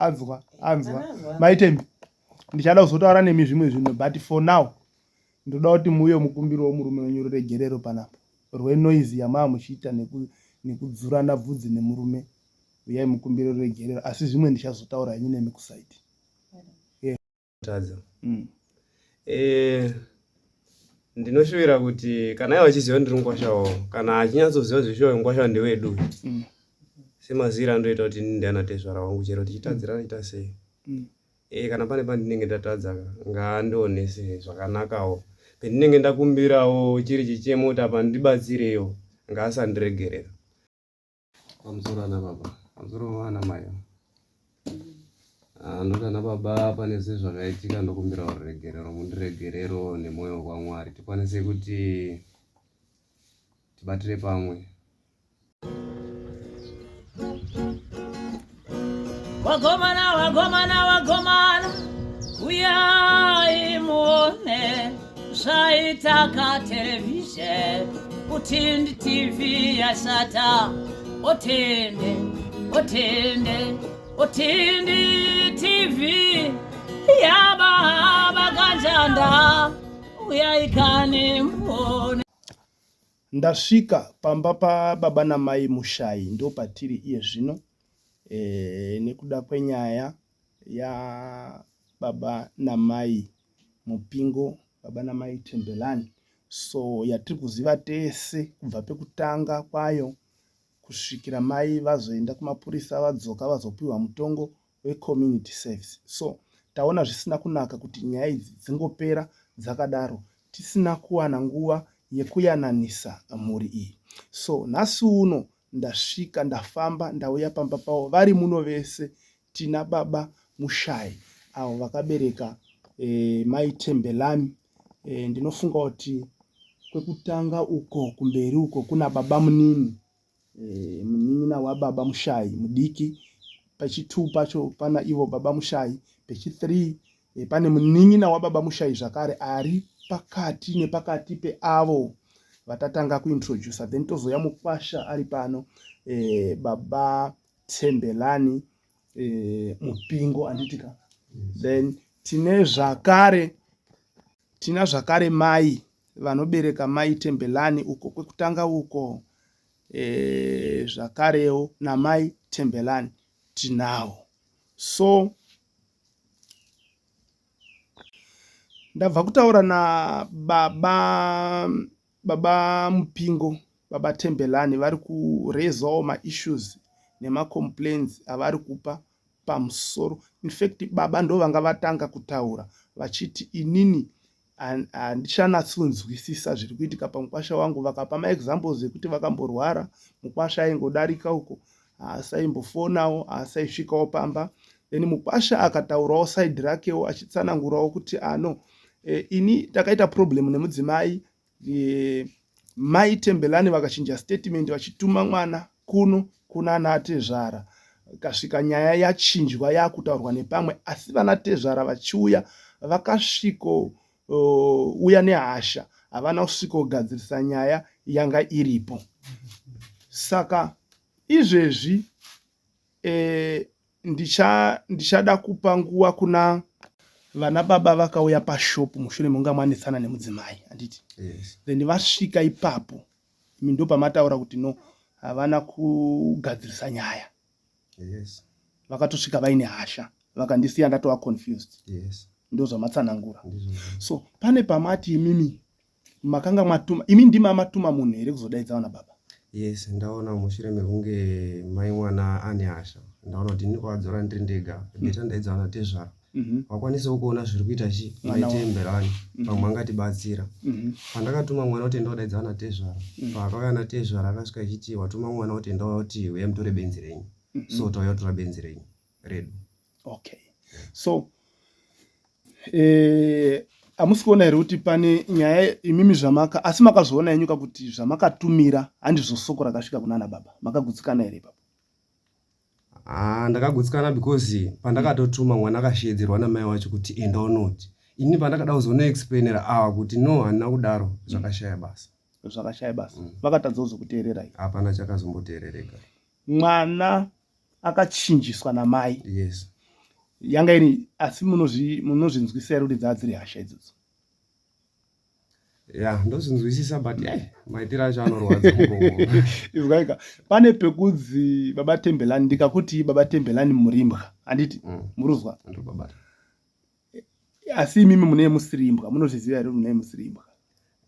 anzwa Maitembe ndichada kuzotaura nemi zvimwe zvinhu but for now ndoda kuti muuye mukumbiro murume wenyu ruregerero panapa rwenoizi yamaa muchiita nekudzurana bvudzi nemurume uyai mukumbiro ruregerero asi zvimwe ndichazotaura henyu nemi kusaiti tadza ndinoshuvira kuti kana iye achiziva ndiri ngwashawo kana achinyatsoziva zvishuwa ngwashawo ndewedu semazira andoita kuti ndiana tezvara wangu chero tichitadzirana ita sei kana pane pandinenge ndatadza ngaandionese zvakanakawo pendinenge ndakumbirawo chiri chichemo kuti apa ndibatsirewo ngaasandiregerera pamusoro ana baba pamusoro ana mai noti ana baba pane zvakaitika ndokumbirawo ruregerero mundiregerero nemwoyo kwaMwari tikwanise kuti tibatire pamwe. Wagomana uyai muone zvaitaka television Utindi TV yasata Utindi TV yaba kanjanda uyai kane muone. Ndasvika pamba pababa namai Mushai ndo patiri iye zvino nekuda kwenyaya ya baba namai Mupingo, baba namai Tembelani. So yatiri kuziva tese kubva pekutanga kwayo kusvikira mai vazoenda kumapurisa vadzoka vazopiwa mutongo wecommunity service. So taona zvisina kunaka kuti nyaya idzi dzingopera dzakadaro tisina kuwana nguva yekuyananisa mhuri iyi. So nhasi uno ndasvika ndafamba ndauya pamba pavo vari muno vese tina baba Mushai avo vakabereka mai Tembelani. Ndinofunga kuti kwekutanga uko kumberi uko kuna baba munini munin'ina wababa Mushai mudiki, pechi2 pacho pana ivo baba Mushai, pechi3 pane munin'ina wababa Mushai zvakare ari pakati nepakati peavo vatatanga kuintroduce. Then tozoya Mukwasha ari pano, baba Tembelani, Mupingo anditika. Then tina zvakare mai vanobereka mai Tembelani uko kwekutanga uko, zvakarewo namai Tembelani tinavo. So ndabva kutaura na baba Mupingo, baba Tembelani vari kurezawo maissues nemacomplaints avari kupa pamusoro. In fact baba ndo vanga vatanga kutaura vachiti inini handichanatsunzwisisa zviri kuitika pamukwasha wangu. Vakapa maexamples ekuti vakamborwara mukwasha aingodarika uko asaimbofoonawo asaisvikawo pamba. Then mukwasha akataurawo side rakewo achitsanangurawo kuti ini takaita problem nemudzimai mai Tembelani vakachinja statement vachituma mwana kuna ana Tezvara. Kasvika nyaya yachinjwa yakutaurwa nepamwe asi vana Tezvara vachiuya vakasviko uya nehasha havana kusvikogadzirisa nyaya yanga iripo. Saka izvezvi ndichada kupa nguva kuna vana baba vakauya pashopu mushure munga mwanesana nemudzimai handiti. Yes. Then vasvika ipapo imi ndo pamataura kuti no havana kugadzirisa nyaya. Yes. Vakatosvika vaine hasha vakandisiya ndatova confused. Yes. Ndo zvamatsanangura. So pane pamati imimi makanga matuma, imi ndima matuma munhu here kuzodaidza vana baba? Yes, ndaona mushure mekunge mai mwana ane hasha ndaona kuti ndikuvadzora ndiri ndega beta ndaidza vana Tezvara vakwanisawo kuona zviri kuita mai Tembelani pamwe angatibatsira. Pandakatuma mwana kuti enda kudaidza vana Tezvara pakauya na Tezvara akasvika achiti watuma mwana kuti enda kuti uya mutore benzi renyu. So tauya kutora benzi renyu redu. Okay. So hamusi kuona here kuti pane nyaya imimi zvamaka asi makazoona yenyuka kuti zvamakatumira handizvo soko rakasvika kunana baba, makagutsikana here ipapo? Ndakagutsikana because pandakatotuma mwana akashedzerwa namai wacho kuti enda unoti ini pandakada kuzoona explainera ava kuti no handina kudaro zvakashaya basa. Zvakashaya basa. Vakatadza kuzokuteererai? Hapana chakazomboteerereka. Mwana akachinjiswa namai. Yes. yanga iri asi munozvinzwisisa ere kuti dzadziri hasha idzodzo? Ya ndozvinzwisisa but maitiro acho anorwadza izwaika pane pekudzi baba Tembelani, ndikakuti baba Tembelani murimbwa handiti muruzwa, asi imimi mune musirimbwa, munozviziva ere mune musirimbwa?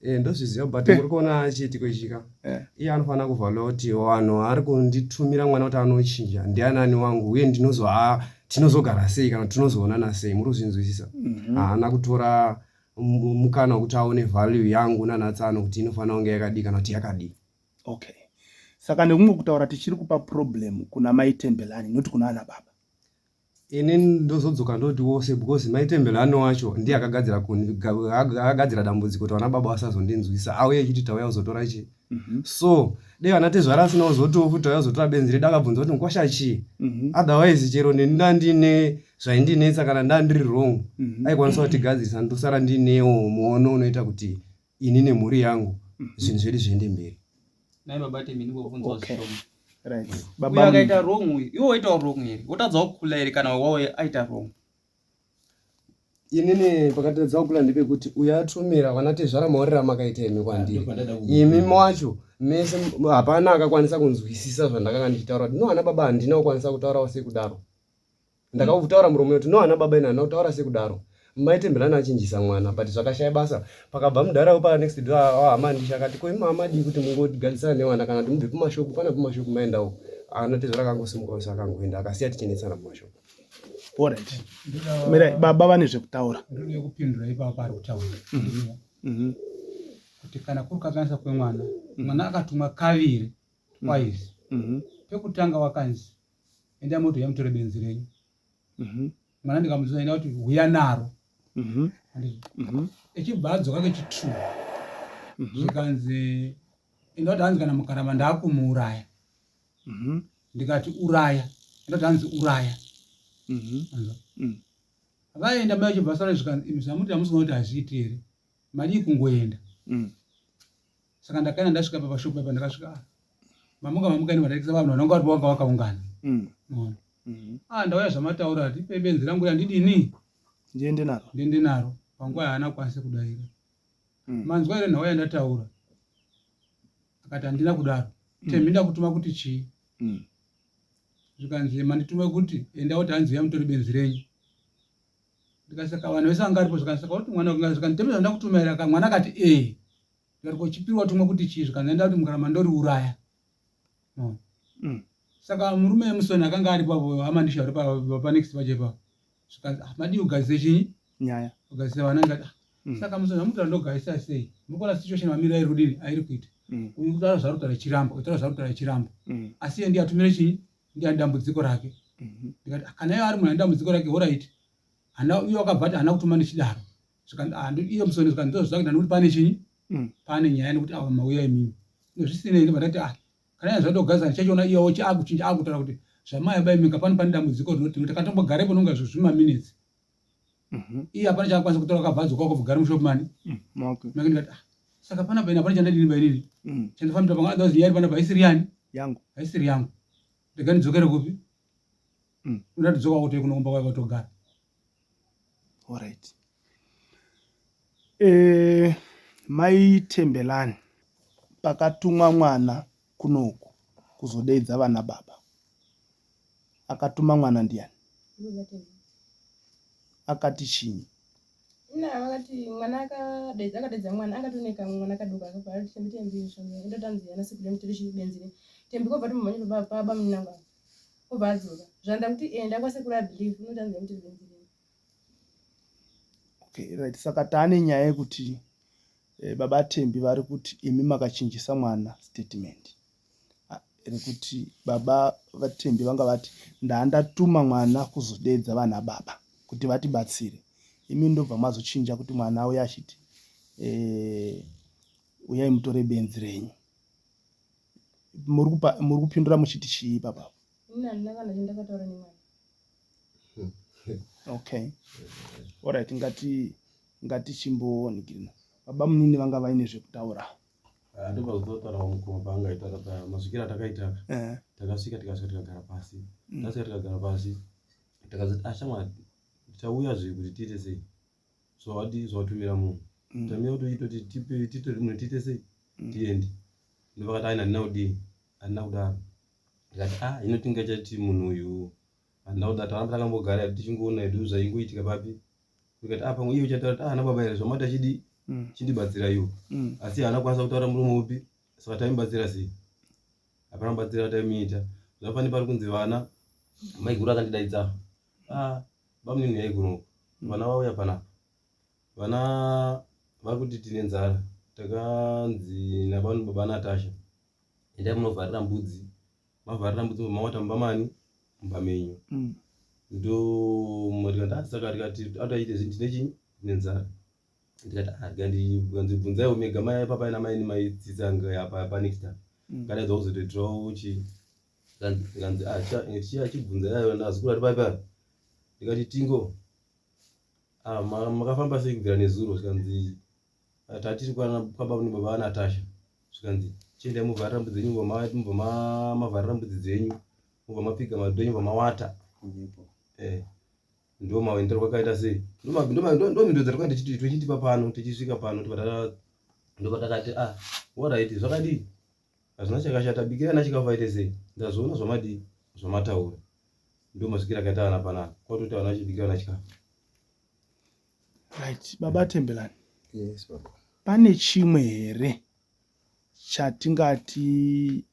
Ndozviziva but muri kuona chiitiko ichika iye anofanira kuvhalawo kuti vanhu ari kunditumira mwana kuti anochinja ndianani wangu uye tinozogara sei kana tinozoonana sei, muri kuzvinzwisisa. Haana kutora mukana wekuti aone value yangu nanatsano kuti inofanira kunge yakadii kana kuti yakadii. Okay, saka nekumwe kutaura tichiri kupa problem kuna mai Tembelani noti kuna ana baba. Ini ndozodzoka ndoti wose because mai Tembelani wacho ndiye akagadzira dambudziko kuti vana baba vasazondinzwisa auye echiti tauya kuzotora chii. So dei vana Tezvara asina kuzotiwo futi tauya kuzotora benzi redu akabvunza kuti nkwasha chii. Otherwise chero ndandine zvaindinetsa kana ndandiri wrong aikwanisa kutigadzirisa ndosara ndinewo muono unoita kuti ini nemhuri yangu zvinhu zvedu zviende mberi. Nai baba Tembelani ngobvunzwa zvishoma. Right. Baba akaita wrong iwe waita wrong here. Utadzawo kukula here kana wawe aita wrong. Inini pakatadza kukula ndepekuti uyo atumira vana Tezvara maorera makaita imi kwandiri. Imi macho mese hapana akakwanisa kunzwisisa zvandakanga ndichitaura kuti no ana baba handina kukwanisa kutaurawo sekudaro. Ndakavutaura muromo kuti no ana baba ina handina kutaura sekudaro. Mai Tembelani achinjisa mwana but zvakashaya basa. Pakabva mudhara upa next door hama ndishakati ko mama dii kuti mungogarisana nevana kana kuti mubve kumashopu pana kumashopu maendawo. Ana Tezvara akangosimuka usa akangoenda akasiya tichinetsana kumashopu. Alright. Mira baba vane zvekutaura. Ndode kupindura ipapo ari kutaura. Kuti kana kuri kakanisa kwemwana, mwana akatumwa kaviri twice. Pekutanga wakanzi enda moto yamutore benzi renyu. Mwana ndikamuzoenda enda kuti huya naro. Echibva adzoka kechitu. Zvikanzi enda kuti hanzi kana mukaramba ndakumuuraya. Ndikati uraya. Enda kuti hanzi uraya. Vaenda mai chibvasara zvikanzi imi zvamuti hamusina kuti hazviiti here madii kungoenda. Saka ndakaenda ndasvika papashopu apa ndakasvika mamuka ini vataikisa vanhu vanonga vari vanga vakaungana. Ndauya zvamataura tipe benzi rangu handidini ndiende naro panguva haana kukwanisa kudaira. Manzwa ire nhauya ndataura akati handina kudaro. Tembi ndakutuma kuti chii. Zvikanzi manditume kuti enda kuti hanzi yamutori benzi renyu. Ndikasaka vanhu vese vanga varipo zvikasaka kuti mwana wanga zvikanzi tembi zvandakutumira mwana akati ndikati kochipirwa tumwe kuti chii. Zvikanzi enda kuti mukaramba ndori uraya. Saka murume wemusoni akanga aripo amandisha uri pa next pachepa. Zvikanzi madii ugadzise chinyi nyaya ugadzise vana ngati saka musoni amutora ndogadzisa sei. Mukona situation mamira irudini airi kuita. Uyu kutaura zvarutaura chiramba kutaura zvarutaura chiramba. Asi ndiye atumire chinyi ndiye dambudziko rake. Ndikati kana iye ari munhu dambudziko rake alright. Hana uyo akabva ati hana kutuma nechidaro. Zvikanzi iye musoni zvikanzi ndozvitsvaka kuti pane chinyi pane nyaya nekuti ava mauya imimi. Zvisinei ndibati kana zvadogadzana chachiona iyewo chaakuchinja akutaura kuti zvamai abaimika pane dambudziko rinoti takatombogarepo nonga zvima-minutes. Iye hapana chaakwanisa kutora akabva adzoka kubvugara mushopu mani. Ndikati saka pana paina pane chandadini bainini. Chandifambira pamwe adhazi yari pana paisiri yani yangu haisiri yangu. Ndiganidzokere kupi. Unatidzoka kuti kunomba kwako kutogara. Alright. Mai Tembelani pakatumwa mwana kunoku kuzodeidza vana baba. Akatuma mwana ndiani? Akati chinyi? Vakati mwana akadeidza mwana akatoneka mwana akaduka akabva ati tembi zvamwe ndotanzi yana siku lemutori chibenzire. Tembi kobva tumumhanye baba munanga. Kobva adzoka. Zvanda kuti enda kwasekuru abelieve unotanzi yamutori benzire. Okay, right. Saka taane nyaya yekuti baba Tembi vari kuti imi makachinjisa mwana statement. Rekuti baba vaTembi vanga vati ndatuma mwana kuzodeedza vana baba kuti vatibatsire. Imi ndobva mazochinja kuti mwana auye achiti uyai mutore benzi renyu. Muri kupindura muchiti chii baba? Ndina kana chandakataura nemwana. Okay. Alright, ngati chimboonikirina. Baba munini vanga vaine zvekutaura. Ndoba kuzotaura mukoma paangaita masvikira takaita takasvika tikasvika tikagara pasi. Tasvika tikagara pasi Ndakazoti ashamwari tauya zve kuti tiite sei. So wati zvatumira munhu. Tamira kuti tipe rimwe tiite sei. Tiende. Ndovakati handina kudini. Handina kudaro. Ndikati hino tingachati munhu uyu handina kudaro taramba takambogara tichingoona hedu zvaingoitika papi. Ndikati pamwe iye uchataura kuti hana baba here zvamata chindibatsira iwo. Asi haana kwanisa kutaura muromo upi. Saka taimubatsira sei. Hapana mubatsira taimiita. Zvafani pari kunzi vana maiguru akandidaidza. Bamunini yaiguruka. Vana vauya panapa. Vana vari kuti tine nzara. Takanzi navanhu baba Natasha. Endai munovharira mbudzi. Mavharira mbudzi mawata mubamani mubamenyu. Ndo ndikati saka tikati ataite ndine chinyi ndine nzara. Ndikati ganzibvunzaiwo mega mai papa namai nimaidzitsanga apa next time. Kadaidza kuzotoitirawo uchi. Ganzi chibvunza yayo ndazikura papa. Ndikati tingo makafamba sei kubvira nezuro. Zvikanzi tatiri kwababa nibaba Natasha. Zvikanzi chiendai muvharira mbudzi dzenyu mavharira mbudzi dzenyu mubva mapfiga madonyo mubva mawata. Ndo maendero kwakaita sei. Ndo mhindo dzatakaenda tichitipa pano tichisvika pano ndopatakati alright zvakadii. Hazvina chakashata bikirana chikafu aite sei. Ndazoona zvamadii zvamataura. Ndo masvikira akaita vana panapa. Kwatoti vana vachibikirana chikafu. Right, baba Tembelani. Yes, baba. Pane chimwe here chatingati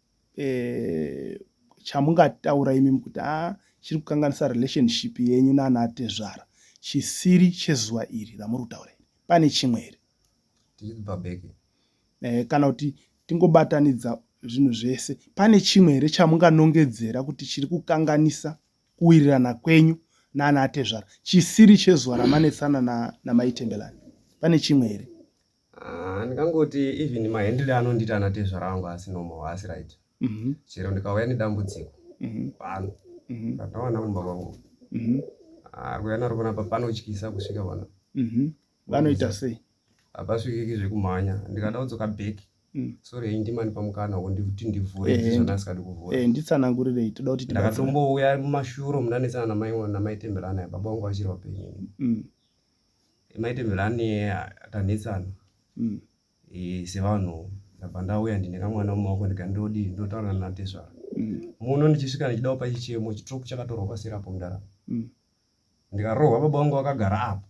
chamungataura imi kuti chiri kukanganisa relationship yenyu nana Tezvara chisiri chezuva iri ramuri kutaura. Pane chimwe here? Tichibabeke. Kana kuti tingobatanidza zvinhu zvese. Pane chimwe here chamunganongedzera kuti chiri kukanganisa kuwirirana kwenyu nana Tezvara chisiri chezuva ramanetsana namai Tembelani? Pane chimwe here? Ndikangoti even mahendere anondita ana Tezvara vangu asi normal asi right. Chero ndikauya nedambudziko pano pandawana kumba kwangu kuya naro panapa panotyisa kusvika pano. Vanoita sei? Hapasvikiki zvekumhanya. Ndikada kudzoka bheki. Sorry indimani pamukana kuti ndivhure ndizvona asikadi kuvhura. Nditsanangurirei toda kuti ndakatombouya mumashuro mundanetsana namai Tembelani baba vangu vachiri vapenyu. Mai Tembelani tanetsana sevanhu ndabva ndauya ndine kamwana mumaoko ndikandodi ndotaura nana Tezvara. Muno ndichisvika ndichida kupa chichemo chitsvuku chakatorwa pasirapo mundaramo. Ndikarohwa baba vangu vakagara apo.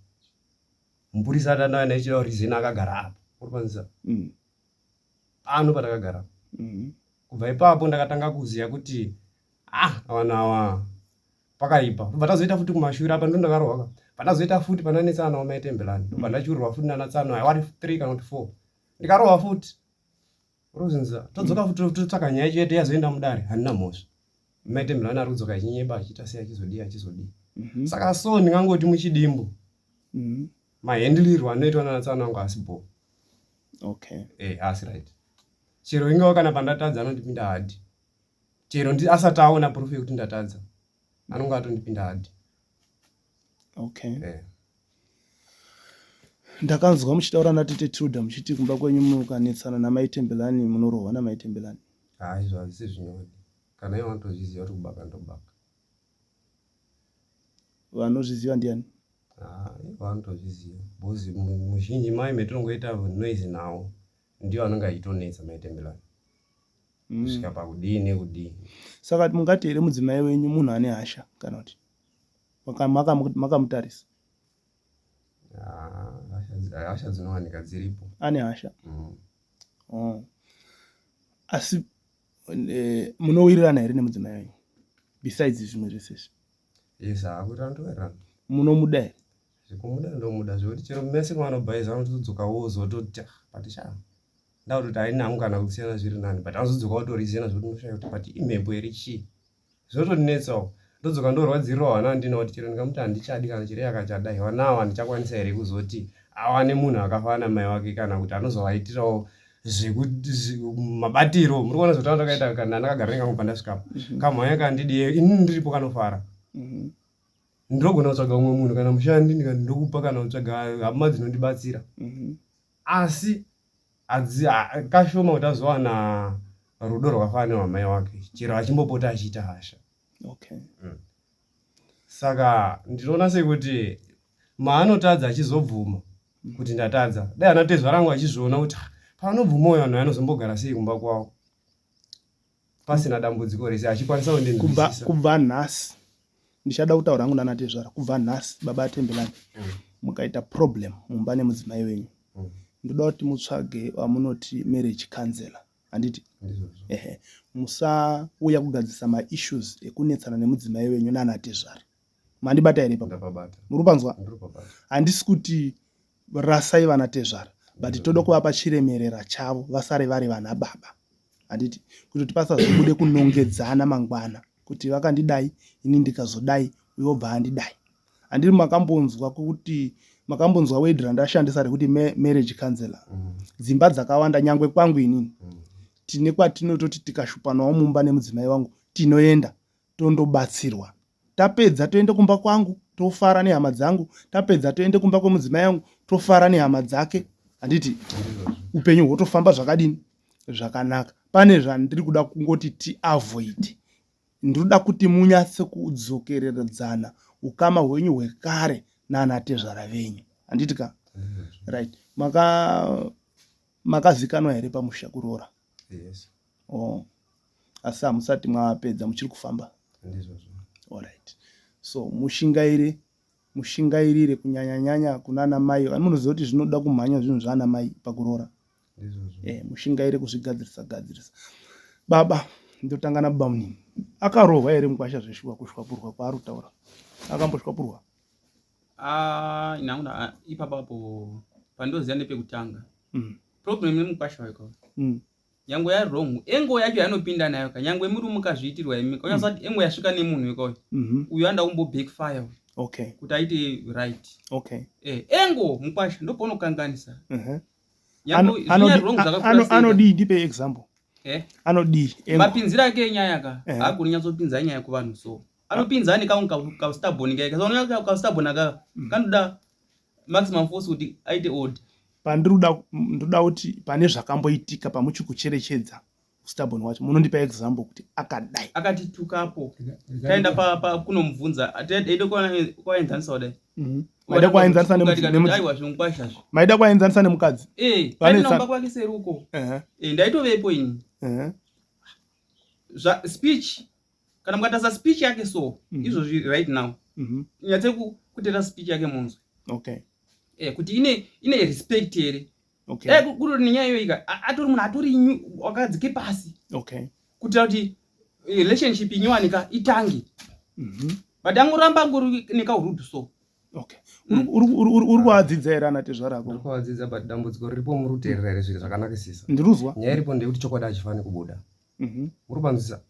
Mupurisa atandauya naichida kurizina akagara apo. Urikwanisa? Pano patakagara. Kubva ipapo ndakatanga kuziya kuti vanhu ava pakaipa. Kubva tazoita futi kumashure apa ndondakarohwa. Pandazoita futi pandanetsana nawo mai Tembelani. Ndobva ndachiurirwa futi nana Tsano wari 3 kana kuti 4. Ndikarohwa futi. Urozinza todzoka futi totsvaka nyaya chete yazoenda mudare handina mhosva. Mai Tembelani ari kudzoka achinyeba achiita sei achizodii. Saka so ndingangoti muchidimbu. Mahendelirwo anoitwa nana Tsano wangu asipo. Okay. Asi right. Chero ingawa kana pandatadza anondipinda hadi. Chero asati aona proof yekuti ndatadza. Anonga atondipinda hadi. Okay. Ndakanzwa muchitaura naTete Tilda muchiti kumba kwenyu mukanetsana namai Tembelani munorohwa namai Tembelani. Izvo hazvisi zvinyori. Kana ivo vanotozviziva kuti kubaka ndobaka. Vanozviziva ndiani? Ivo vanotozviziva. Bhozi muzhinji mai metinongoita noise nawo ndiwo anonga achitonetsa mai Tembelani. Kusvika pakudii nekudii. Saka mungati here mudzimai wenyu munhu ane hasha kana kuti makamutarisa? Hasha dzinowanika dziripo. Ane hasha? Asi munowirirana here nemudzimai wenyu besides zvimwe zvese izvi? Yes, akuti andowirirana. Munomuda here? Zvekumuda ndomuda zvekuti chero mese kwaanobhayiza anotodzokawo zototi patisha ndauti kuti haina hangu kana kusiyana zviri nani but anozodzoka utorizina zvekuti ndoshayiwa kuti pati imhepo here chii. Zvotondinetsawo. Ndodzoka ndorwadzirirwa hwana handina kuti chero ndingamuti handichadi kana chiri yakachadai hwana ava ndichakwanisa here kuzoti awane munhu akafanana namai wake kana kuti anozovaitirawo zvekuti mabatiro. Muri kuona zvotanga takaita kana ndakagara nengangu pandasvikapo. Kamhanya kandidi ini ndiripo kanofara. Ndinogona kutsvaga umwe munhu kana mushandi ndikati ndokupa kana kutsvaga hama dzinondibatsira. Asi kashoma kuti azowana rudo rwakafanana namai wake chero achimbopota achiita hasha. Okay. Saka ndinoona sekuti maanotadza achizobvuma kuti ndatadza, dai anatezva rangu achizviona kuti panobvuma uyo anhu anozombogara sei kumba kwawo pasina dambudziko rese achikwanisa kundinzwisisa. Kubva nhasi ndichada kutaura hangu nanatezvara, kubva nhasi baba Atembelani mukaita problem mumba nemudzimai wenyu, ndoda kuti mutsvage wamunoti marriage counselor, handiti? Musauya kugadzisa maissues ekunetsana nemudzimai wenyu nanatezvara. Mandibata here papa? Muri panzwa? Handisi kuti rasai vanatezvara, but toda kuvapa chiremerera chavo vasare vari vana baba, handiti? Kuti pasazobude kunongedzana mangwana kuti vakandidai ini ndikazodai uyo bva andidai. Handiri makambonzwa kuti makambonzwa word randashandisa rekuti marriage counselor. Dzimba dzakawanda nyangwe kwangu inini tine kwatinototi tikashupanawo mumba nemudzimai wangu tinoenda tondobatsirwa, tapedza toende kumba kwangu tofara nehama dzangu, tapedza toende kumba kwemudzimai wangu tofara nehama dzake, handiti? Upenyu hwotofamba zvakadini, zvakanaka. Pane zvandiri kuda kungoti tiavoid. Ndinoda kuti munyatse kudzokereredzana ukama hwenyu hwekare nanatezvara venyu, handiti ka? Right. Makazikanwa here pamusha kuroora? Yes. Asi hamusati mwapedza muchiri kufamba? Ndizvozvo. Alright. So mushingairire kunyanya kunana mai. Munoziva kuti zvinoda kumhanya zvinhu zvana mai pakuroora. Mushingaire kuzvigadzirisa gadzirisa. Baba ndotanga nababa Munini. Akarohwa here mukwasha zveshuwa kushwapurwa kwaari kutaura? Akamboshwapurwa? Inaona ipapapo pandoziva nepekutanga. Problem nemukwasha wako. Nyangwe ya wrong, engo yacho yanopinda nayo ka nyangwe muri mukazviitirwa imika. Unyazati engo yasvika nemunhu weko. Uyo anda umbo backfire. Okay. Kuti aite right. Okay. Engo mukwasha ndopono kanganisa. Anodi ndipe example. Anodi mapinzira ake nyaya ka akuri nyatsopinza nyaya kuvanhu so anopinza ane ka stubborn ngeke so ka stubborn aka kandoda maximum force kuti aite odd. Ndoda kuti pane zvakamboitika pamuchikucherechedza stubborn wacho munondipa example kuti akadai akati tukapo taenda pa kunomubvunza aide kwaenzanisa kudai maida kwaenzanisa maida kwaenzanisa nemukadzi pane namba kwake seruko ndaitovepo ini speech kana mukatasa speech yake so izvozvi right now nyatse kutera speech yake munzwe. Okay. Kuti ine respect here. Okay. Kuri nenyaya iyoika atori munhu atori wakadzike pasi. Okay. Kuti kuti relationship inyowanika itange. But angoramba ngori nekahurudu so. Okay. Uri kuadzidza here anatezvara ako? Uri kuadzidza but dambudziko riripo muri kuteerera here zviro zvakanakisisa. Ndiruzwa. Nyaya iripo ndeyekuti chokwadi hachifani kubuda. Uri panzwisisa?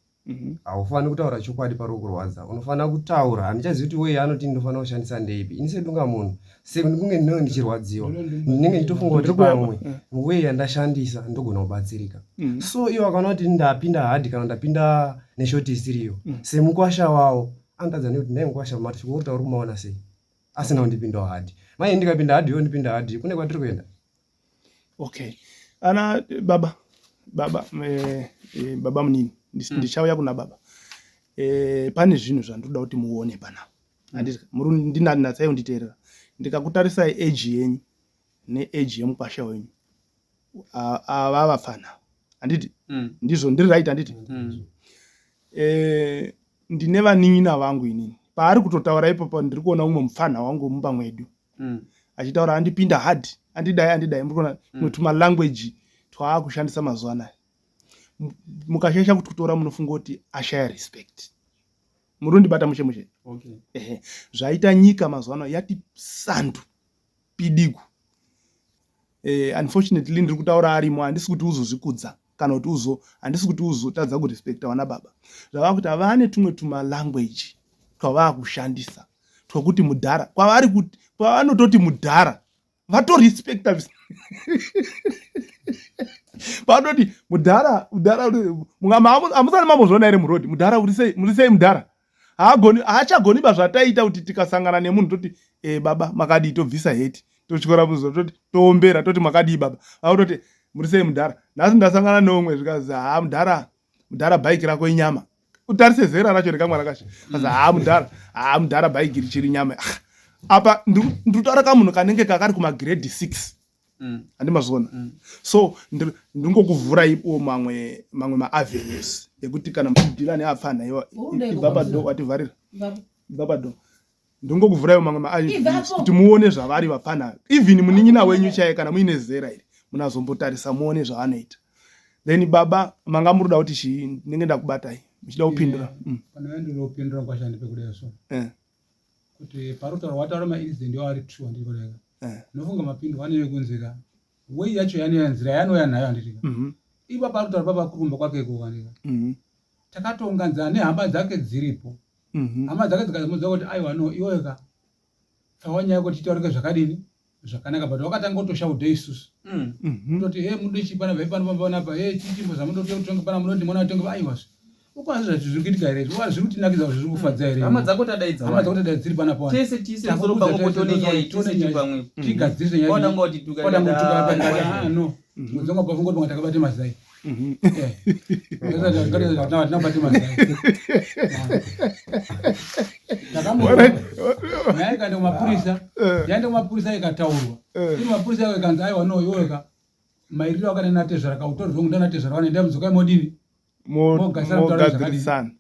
Haufaniri kutaura chokwadi pari kurwadza. Unofanira kutaura. Handichazivi kuti wei anoti ndinofanira kushandisa ndeipi. Ini sedunga munhu sekunge ndinenge ndichirwadziwa ndinenge ndichifunga kuti pamwe wei yandashandisa ndogona kubatsirika. So iwo akaona kuti ndapinda hadi kana ndapinda neshoti isiriyo semukwasha wawo anotadza nekuti ndai mukwasha matisvika kuti uri kumaona sei asina kundipindawo hadi. Mai ndikapinda hadi iwo ndipinda hadi kune kwatiri kuenda. Okay. Ana baba Munini ndichauya kuna baba. Pane zvinhu zvandoda kuti muone pana. Handiti ndinatsai unditeerera. Ndikakutarisa age yenyu neage yemukwasha wenyu avafana. Handiti? Ndizvo ndiri right handiti? Ndine vanin'ina vangu inini. Paari kutotaura ipopo ndiri kuona umwe mufana wangu mumba mwedu. Achitaura andipinda hard, andidai muri kuona tuma language twaakushandisa mazuva anaya. Mukashesha kututora munofunga kuti ashaya respect. Murundibata mushe. Okay. Zvaita nyika mazuva ano yati sandu pidigu. Unfortunately ndiri kutaura arimo handisi kuti uzozvikudza kana kuti handisi kuti uzotadza kurespecta vana baba. Zvava kuti vane tumwe tuma language twavakushandisa twokuti mudhara kwavari kuti pavanototi mudhara vatorespecta panoti mudhara hamusani mambozviona here murodi mudhara muri sei mudhara haachagoni zvataita kuti tikasangana nemunhu toti baba makadii tobvisa heti totyora muzo toti toombera toti makadii baba vakutoti muri sei mudhara nhasi ndasangana neumwe zvikazi mudhara bhaiki rako inyama utarise zera racho rekamwana kacho kaza mudhara bhaigiri chiri nyama apa ndutaura kamunhu kanenge kakari kumagrade 6 handimazviona so ndingokuvhura ipo mamwe maavenues ekuti kana mudhira neapfana iwa ibhabado wativharira ibhabado ndingokuvhurayo mamwe maavenues kuti muone zvavari vapfana even munin'ina wenyu chaiye kana muine zera iri munazombotarisa muone zvavanoita then baba manga muruda kuti chii ndinenge ndakubatai muchida kupindura kana ndinopindura kwashandi pekudai so kuti parotaura wataura maincident ari true ndikoreka nofunga mapindo ane kunzika wei yacho yani nzira yanoya nayo anditika iba parotaura baba kurumba kwake kuwanika takatonganza nehamba dzake dziripo hama dzake dzikazomudza kuti aiwa no iweka fawanya kuti titaurike zvakadini zvakanaka but wakatanga kutoshaudha isusu ndoti he mudo chipana vaipana pambana pa he chichimbo zamudoke kutonga pana munoti mwana atonga aiwa ukwazi zviri kuitika here zviri kutinakidza kuti zviri kufadza here hama dzako tadaidza dziri pana pa tese zoroba kungotone nyaya tose pamwe tigadzirisa nyaya oda ngoti tuka no muzonga pa ngoti ngatakabate mazai nabate mazai naye kumapurisa yaende kumapurisa ikataurwa iri mapurisa ikanzi aiwa no iweka mairiro akanena tezvara kautori zvongu ndana tezvara vanoenda mudzoka imodini mogadzirisana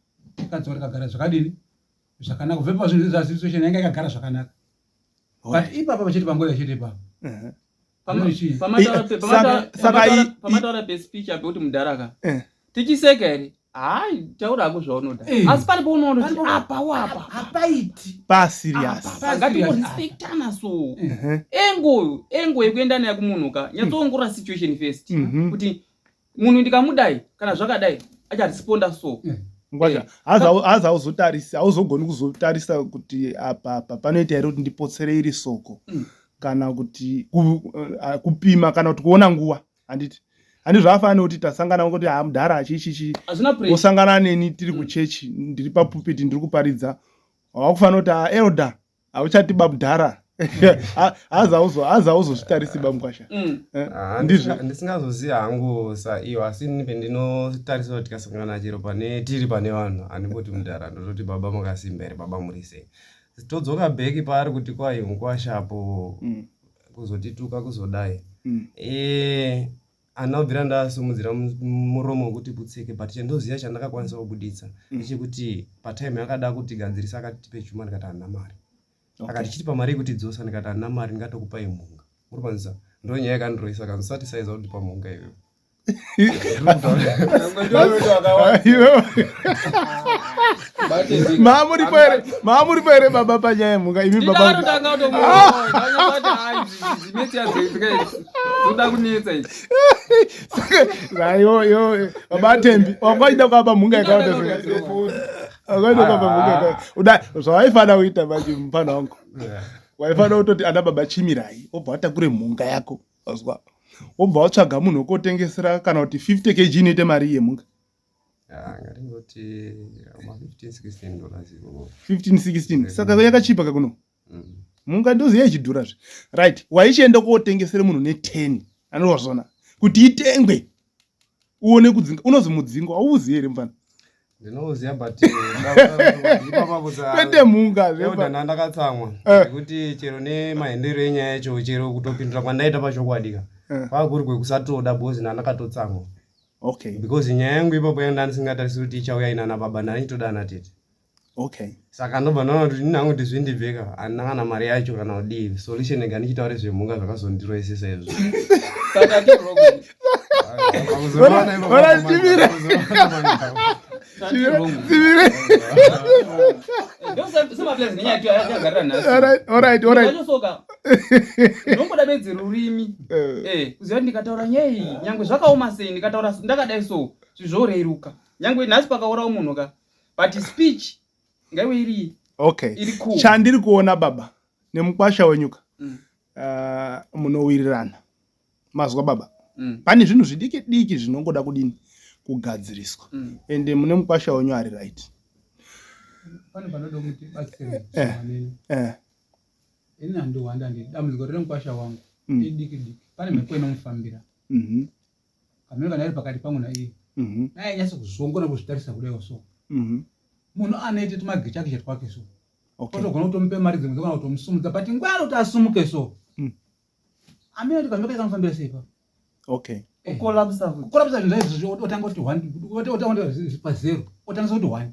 kadzora kagara zvakadini zvakanaka kubva pazvinhu za situation yanga yakagara zvakanaka but ipapa pachiti pangoya chete papa pamataura pespeech ape kuti mudharaka tichiseka here hai taura hako zvaunoda asi pane paunoona kuti apa hapaiti ngatikorespectana so engo yekuenda naye kumunhuka nyatsoongorora situation first kuti munhu ndikamudai kana zvakadai acharesponda so ngwacha hauzogoni kuzotarisa kuti apa panoita here kuti ndipotsere iri soko kana kuti kupima kana kuti kuona nguva handiti zvafanira kuti tasangana kuti mudhara achichichi osangana neni tiri kuchechi ndiri papupiti ndiri kuparidza wakufanira kuti elda hauchatiba mudhara hazauzozvitarisiba mukwasha ndisingazoziva hangu saiwo asi ndinotarisa kuti tikasangana chero tiri pane vanhu handimboti mudhara ndototi baba makasimba here baba muri sei todzoka bheki paari kuti kwai mukwashapo kuzotituka kuzodai anobvira ndasumudzira muromo wekuti putseke but chendoziva chandakakwanisa kubuditsa ndechekuti patime yakada kuti gadzirisa akatipe chuma ndikati handina mari akati chitipa mari yekuti dzosa ndikati handina mari ndingatokupai mhunga muripanzisa ndo nyaya yakandiroisa kamusati saiza kutipa mhunga iyoyo maamuripo here baba panyaya yemhunga imi babaiyo baba atembi wangaida kuapa mhunga yakaenda zvawaifanira kuita manje mufana wangu waifanira kutoti ana baba chimirai obva watakure mhunga yako wazwa obva watsvaga munhu wokotengesera kana kuti 50 kg inoite mari yemhunga ngatingoti $15-16 saka yakachipa kakuno mhunga ndoziya ichidhurazve right waichienda kotengesere munhu ne10 anowazvona kuti itengwe uone kudzinga unozi mudzingo hauuzivi here mufana ndinoziva but kwete mhunga ndandakatsamwa nekuti chero nemahendero enyaya yacho chero kutopindura kwandaita pachokwadika kwakuri kwekusatoda bhozi ndandakatotsamwa because nyaya yangu ipapo yanga ndisingatarisi kuti ichauya inana baba ndanichitoda ana tete saka ndobva ndaona kuti ndinangu kuti zvindibveka handina kana mari yacho kana kudii solution ega ndichitaure zvemhunga zvakazondiroisisa izvo nongoda bedzi rurimi kuziva ndikataura nyei nyangwe zvakaoma sei ndikataura ndakadai so zvizvoreiruka nyangwe nhasi pakaurawo munhu ka but speech ngaiwe iri cool. Chandiri kuona baba nemukwasha wenyuka munowirirana mazwa baba pane zvinhu zvidiki diki zvinongoda kudini kugadziriswa ende mune mukwasha wenyu ari right pane panoda kuti batsire ini handihwanda dambudziko riri mukwasha wangu idiki diki pane mhepo inomufambira kameno kana iri pakati pangu naiye naye nyase kuzongona kuzvitarisa kudaio so munhu anoite timage chake chetwake so otogona kutomupe mari dzimwe kana kutomusumudza but ngwara kuti asumuke so amene kuti kambe kakamufambira sei pa Kukolapsa zvinhu zaizvozvo otanga kuti 1 otanga pa 0 otangisa kuti 1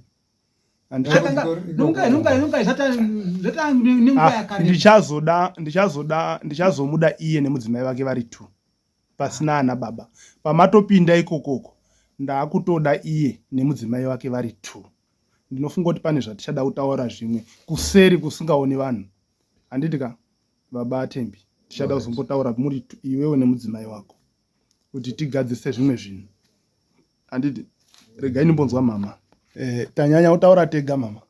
ndichazomuda iye nemudzimai wake vari 2 pasina ana baba. Pamatopinda ikokoko ndakutoda iye nemudzimai wake vari 2. Ndinofunga kuti pane zvatichada kutaura zvimwe kuseri kusingaoni vanhu. Handiti ka baba Atembi tichada kuzombotaura muri iwewe nemudzimai wako kuti tigadzise zvimwe zvinhu. Handiti regai ndimbonzwa mama. Tanyanya kutaura tega mama.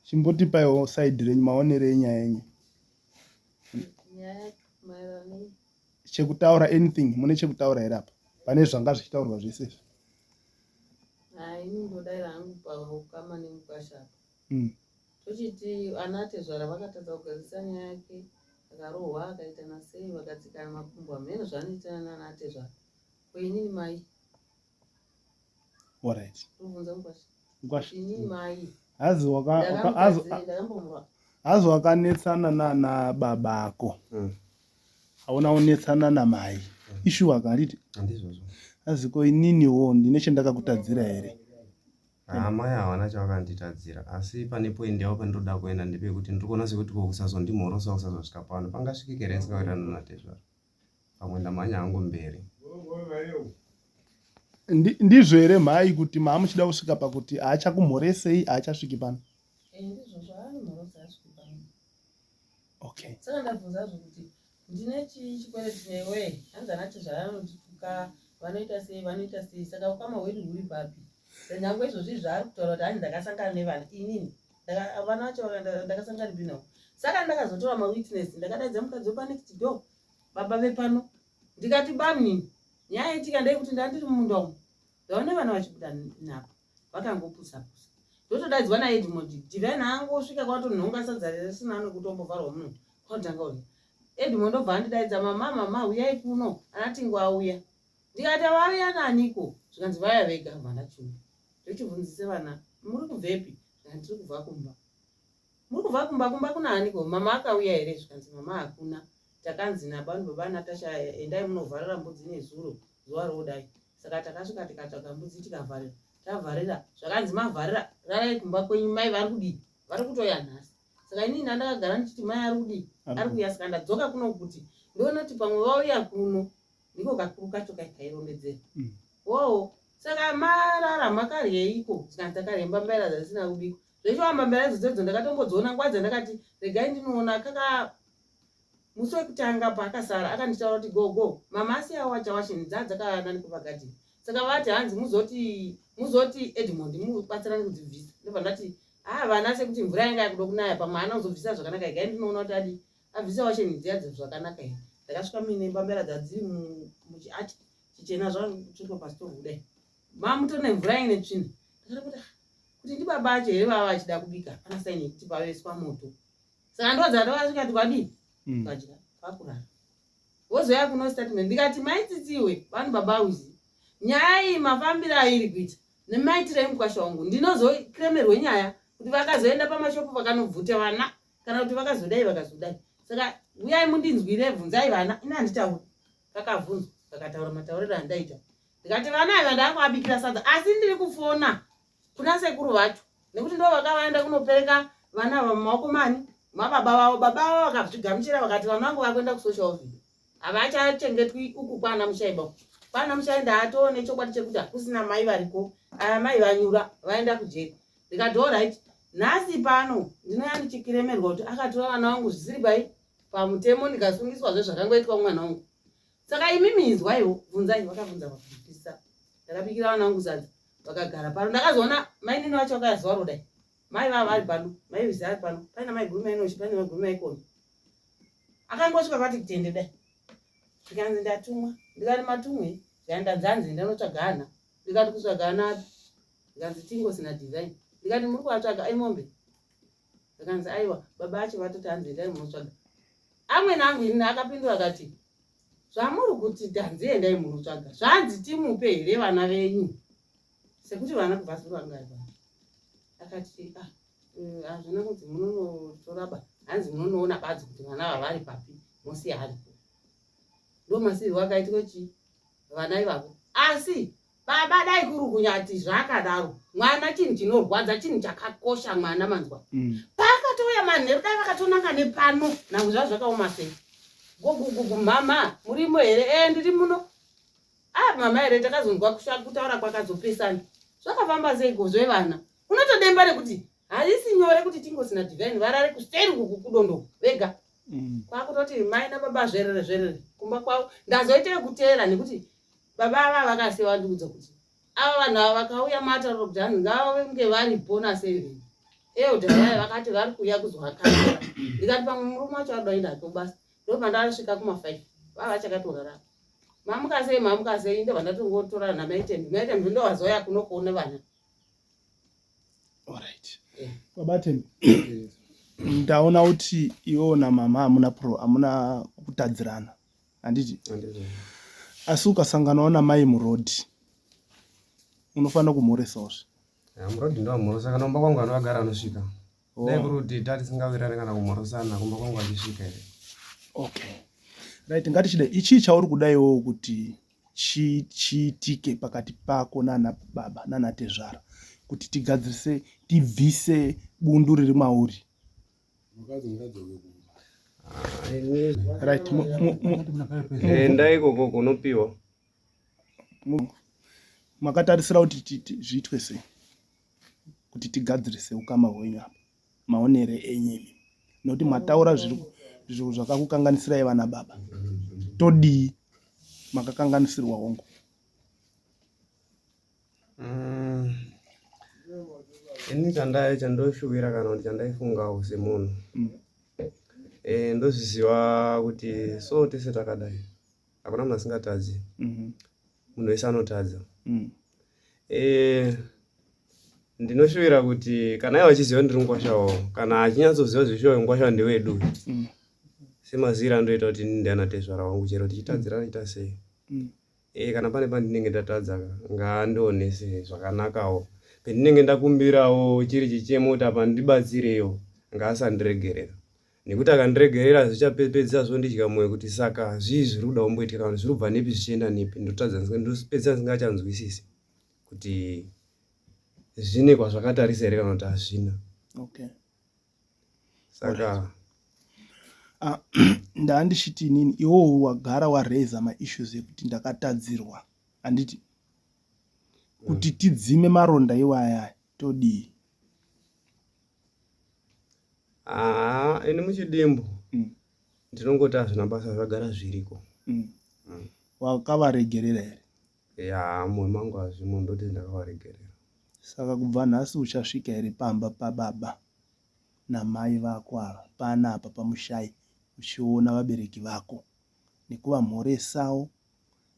Chimbotipaiwo side renyu maonere enyaya yenyu. Chekutaura anything mune chekutaura here apa pane zvanga zvichitaurwa zvese. Inongodaira hangu paukama nemukwasha tochiti ana Tezvara vakatadza kugadzisa nyaya yake akarohwa akaitana sei vakatsikana makumbo amene zvanoitana nana Tezvara koinini mai alright ubvunza mukwasha inini mai hazi wakanetsana nana baba ako hauna unetsana namai ishu wakariti aziko ininiwo ndine chendakakutadzira here. Mai havana chavakanditadzira asi pane point yavo pandoda kuenda ndepekuti ndirikuona sekuti kusazondimhorosa kusazosvika pano pangasvikike risikawirirana naTezvara pamwe ndamhanya hangu mberi. Ndizvo here mhai kuti maamuchida kusvika pakuti haachakumhoresei haachasviki pano? Ndizvo zvaanimhorosa asviki pano. Okay. Saka ndabvunzazvo kuti ndine chikwereti newe hanzi ana Tezvara anotituka vanoita sei saka ukama hwedu huri papi? Nyangwe izvozvi zvaari kutaura kuti hani ndakasangana nevana inini vana vacho ndakasangana binawo. Saka ndakazotora mawitness ndakadaidza mukadzi wepanext door baba vepano ndikati bamnini nyaya itika ndeyekuti ndandiri mumunda umu ndaone vana vachibuda napo vakangopusa-pusa ndotodaidzwa naEdmond Divine angosvika kwatonhonga sadza risina anokutombovharwa muno kwatanga uri Edmond obva andidaidza mama uyai kuno anatingo auya ndikati vauya naniko zvikanzi vaya vega vana chumi ndochibvunzise vana muri kubvepi ndiri kubva kumba. Muri kubva kumba kuna aniko mama akauya here zvikanzi mama hakuna takanzi nabanhu baba Natasha endai munovharira mbudzi nezuro zuva rodai saka takasvika tikatsvaga mbudzi tikavharira tavharira zvakanzi mavharira rarai kumba kwenyu mai vari kudii vari kutoya nhasi saka inini ndakagara ndichiti mai ari kudii ari kuya saka ndadzoka kuno kuti ndiona kuti pamwe vauya kuno ndiko kakuru kacho kairondedzera wowo saka marara makaryeiko zikanzi takarye mbambaira dzasina kubiko zveshuwa mbambaira idzodzo ndakatombodziona nguva dzandakati regai ndinoona kaka musi wekutanga paakasara akanditaura kuti gogo mama asiyawo wachawashini dzadzakanani kupagadhini saka vati hanzi muzoti Edmond mubatsirani kudzibvisa ndobva ndati vana sekuti mvura yanga yakuda kunaya pamwe ana uzobvisa zvakanaka regai ndinoona kuti adi abvisa washini dziyadzo zvakanaka here ndakasvika mine mbambaira dzadziri muchiati chichena zvatsvutwa pasitovu kudai mamutone mvura ine tsvina ndakati kuti ndibaba acho here vava vachida kubika pana saini yekuti paveswa moto saka ndodzandavasvika tikwadii kadya pakurara wozoya kuno statement ndikati maititsiwe vanhu baba uzi nyaya iyi mafambiro airi kuita nemaitiro emukwasha wangu ndinozokremerwe nyaya kuti vakazoenda pamashopu vakanobvute vana kana kuti vakazodai saka uyai mundinzwire bvunzai vana ina handitaura kakabvunzwa kakataura matauriro andaita ndikati vana ava ndangavabikira sadza asi ndiri kufona kuna sekuru vacho nekuti ndo vakavaenda kunopereka vana vamaoko mani mababa vavo vakazvigamuchira vakati vana vangu vakuenda kusocial video havachachengetwi uku kwana mushaiba kwana mushai ndaatone chokwadi chekuti hakusina mai variko mai vanyura vaenda kujeri ndikati alright nhasi pano ndinoya ndichikiremerwa kuti akatora vana vangu zvisiri bai pamutemo ndikasungiswazve zvakangoitwa mwana wangu saka imi minzwaiwo bvunzai vakabvunza vakabvisa ndakabikira vana vangu sadza vakagara pano ndakazoona mai nini vacho vakayazuva rodai mai vava vari pano mai visi ari pano paina mai gumi mainoshi paine magumi maikono akangosvika kwati kutende dai ndikanzi ndatumwa ndikati matumwe zvandanzanzi ndanotsvaga hana ndikati kutsvaga hana api ndikanzi tingosina Divine ndikati muri kuvatsvaga aimombe ndikanzi aiwa baba acho vatoti hanzi endai munotsvaga amweni angu ini akapindura akati zvamuri kuti hanzi endai munotsvaga zvanzi timupe here vana venyu sekuti vana kubva zuru vanga vari pano akati hazvina kunzi munonotoraba hanzi munonoona badzi kuti vana ava vari papi musiya aripo. Ndo masirwo akaitwa chi vana ivavo. Asi baba dai kuri kunyati zvakadaro mwana chinhu chinorwadza chinhu chakakosha mwana manzwa. Pakatouya manheru dai vakatonanga nepano nangu zvazvo zvakaoma sei. Gogugugu mama murimo here ndiri muno. Mama here takazonzwa kutaura kwakazopesana. Zvakafamba sei gozve vana. Unotodemba nekuti haisi nyore kuti tingosina divine varare kuseri kukudondo vega. Kwakutoti mai nababa zverere kumba kwavo ndazoite kuteera nekuti baba ava vakasiya vandiudza kuti ava vanhu ava vakauya matauro kuti hanzi ngavange varipo naseri. Dhaya vakati vari kuuya kuzovakanira. Ndikati pamwe murume wacho adoinda hako basa. Ndo pandasvika kuma5 vava vachakatorara. Mamukasei ndobva ndatongotora namaitembi ndo vazoya kunokuona vana. Alright. Baba Tembi. Ndaona kuti iwo namama hamuna kutadzirana. Handiti? Asi ukasanganawo namai murodhi unofanira kumhoresawo. Murodhi ndo amhorosa kana kumba kwangu anovagara anosvika. Dai kuri kuti tati singavirani kana kumhorosana kumba kwangu achisvika here. Okay. Right, ngatichida ichi chauri kudaiwo kuti chiitike pakati pako nana baba nana tezvara kuti tigadzirise tibvise bundu riri mauri. Right. Ndai koko kunopiwa. Makatarisira kuti zviitwe sei kuti tigadzirise ukama hwenyu apa maonere enyimi nokuti mataura zviro zvakakukanganisira vana baba todii makakanganisirwa hongu. Ini chandoshuvira kana kuti chandaifungawo semunhu ndozviziva kuti so tese takadai hakuna munhu asingatadzi. Munhu wese anotadza. Ndinoshuvira kuti kana iye achiziva ndiri ngwashawo kana achinyatsoziva zvishowe ngwashawo ndewedu semazira andoita kuti ndiana tezvara wangu chero tichitadzirana ita sei. Kana pane pandinenge ndatadza ngaandionese zvakanakawo pendinenge ndakumbirawo chiri chichemo kuti apa ndibatsireyo ngaasandiregerera nekuti akandiregerera zvichapedzisa zvondidya mwoyo kuti saka zvii zviri kuda kumboitika kuti zviri kubva nepi zvichienda nepi ndopedzisa ndisingachanzwisisi kuti zvine kwazvakatarisa here kana kuti hazvina. Okay. Saka ndaandichiti inini iwowo wagara wareza maissues ekuti ndakatadzirwa handiti kuti tidzime maronda iwaya todii. Ini muchidimbu ndinongoti hazvina basa zvagara zviriko. Wakavaregerera here? Mwoyo mangu hazvimo ndoti ndakavaregerera. Saka kubva nhasi uchasvika here pamba pababa namai vako ava panapa pamushai uchiona vabereki vako nekuvamhoresawo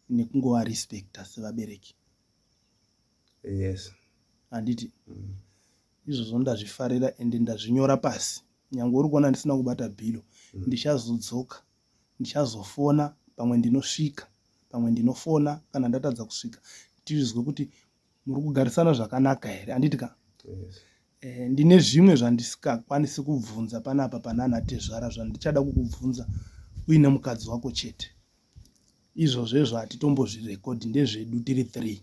nekungovarespekta sevabereki? Yes. Handiti? Izvozvo ndazvifarira ende ndazvinyora pasi. Nyange uri kuona ndisina kubata bhilo ndichazodzoka ndichazofona pamwe ndinosvika pamwe ndinofona kana ndatadza kusvika tizwe kuti muri kugarisana zvakanaka here. Handiti ka? Ndine zvimwe zvandisingakwanisi kubvunza panapa panana tezvara zvandichada kukubvunza uine mukadzi wako chete. Izvozvo hatitombozvirekodhi ndezvedu tiri 3.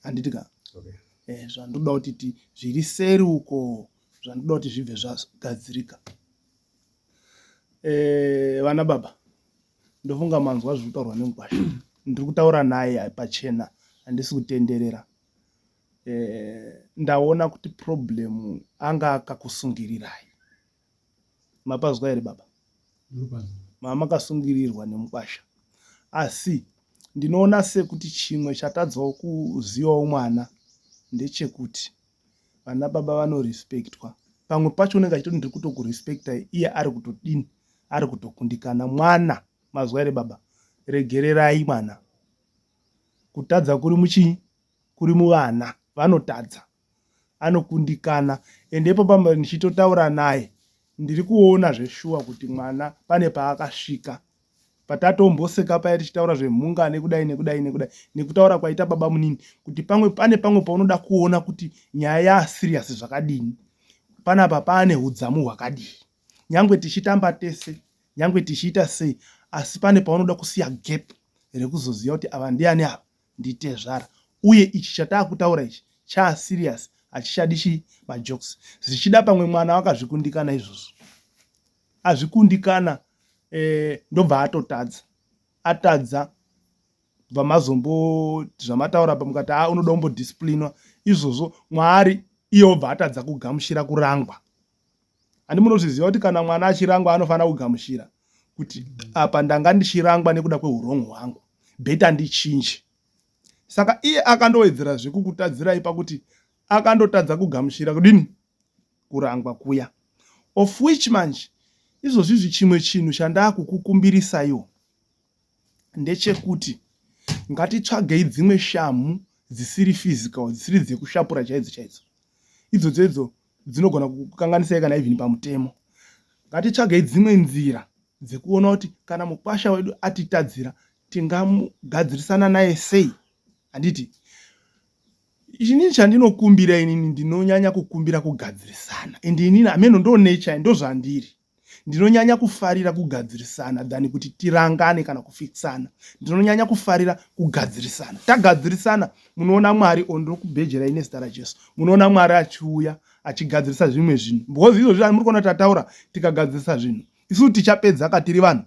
Handiti ka? Zvandoda kuti zviri seri uko zvandoda kuti zvibve zvagadzirika. Vana baba ndofunga manzwa zviri kutaurwa nemugwasha. Ndiri kutaura naye pachena handisi kutenderera. Ndaona kuti problem anga akakusungirirai. Mapazwa here baba? Mama akasungirirwa nemugwasha. Asi ndinoona sekuti chimwe chatadzawo kuzivawo mwana ndechekuti vana baba vanorespektwa. Pamwe pacho unenge achitoti ndiri kutokurespektai iye ari kutodini, ari kutokundikana. Mwana mazwa here baba? Regererai mwana. Kutadza kuri muchii? Kuri muvana. Vanotadza, anokundikana. Ende ipo pamba ndichitotaura naye ndiri kuona zveshuwa kuti mwana pane paakasvika patatomboseka paya tichitaura zvemhunga nekudai nekutaura kwaita baba munini kuti pane pamwe paunoda kuona kuti nyaya yasiriasi zvakadini, panapa pane udzamu hwakadini, nyangwe tichitamba tese, nyangwe tichiita sei, asi pane paunoda kusiya gap rekuzoziva kuti ava ndiani ava nditezvara, uye ichi chatakutaura ichi chaasiriasi, hachichadishi majokes. Zvichida pamwe mwana wakazvikundikana izvozvo, azvikundikana ndobva atadza bva mazombo zvamataura pamukati unoda kumbodisiplinwa, izvozvo Mwari iye obva atadza kugamushira kurangwa. Handi munozviziva kuti kana mwana achirangwa anofanira kugamushira kuti apa ndanga ndichirangwa nekuda kweurongo hwangu, bheta ndichinje. Saka iye akandowedzera zvekukutadzirai pakuti akandotadza kugamushira kudini kurangwa kuya, of which manje izvozvi chimwe chinhu chandakukukumbirisaiwo ndechekuti ngatitsvagei dzimwe shamhu dzisiri physical, dzisiri dzekushapura chaidzo idzodzo dzinogona kukanganisai kana even pamutemo. Ngatitsvagei dzimwe nzira dzekuona kuti kana mukwasha wedu atitadzira tingamugadzirisana naye sei. Handiti inini chandinokumbira, inini ndinonyanya kukumbira kugadzirisana, ende inini ameno ndo nature, ndo zvandiri. Ndinonyanya kufarira kugadzirisana than kuti tirangane kana kufikisana. Ndinonyanya kufarira kugadzirisana. Tagadzirisana munoona Mwari ondokubhejera ine zita raJesu. Munoona Mwari achiuya achigadzirisa zvimwe zvinhu. Because izvo zvino muri kuona tataura tikagadzirisa zvinhu. Isu tichapedza katiri vanhu.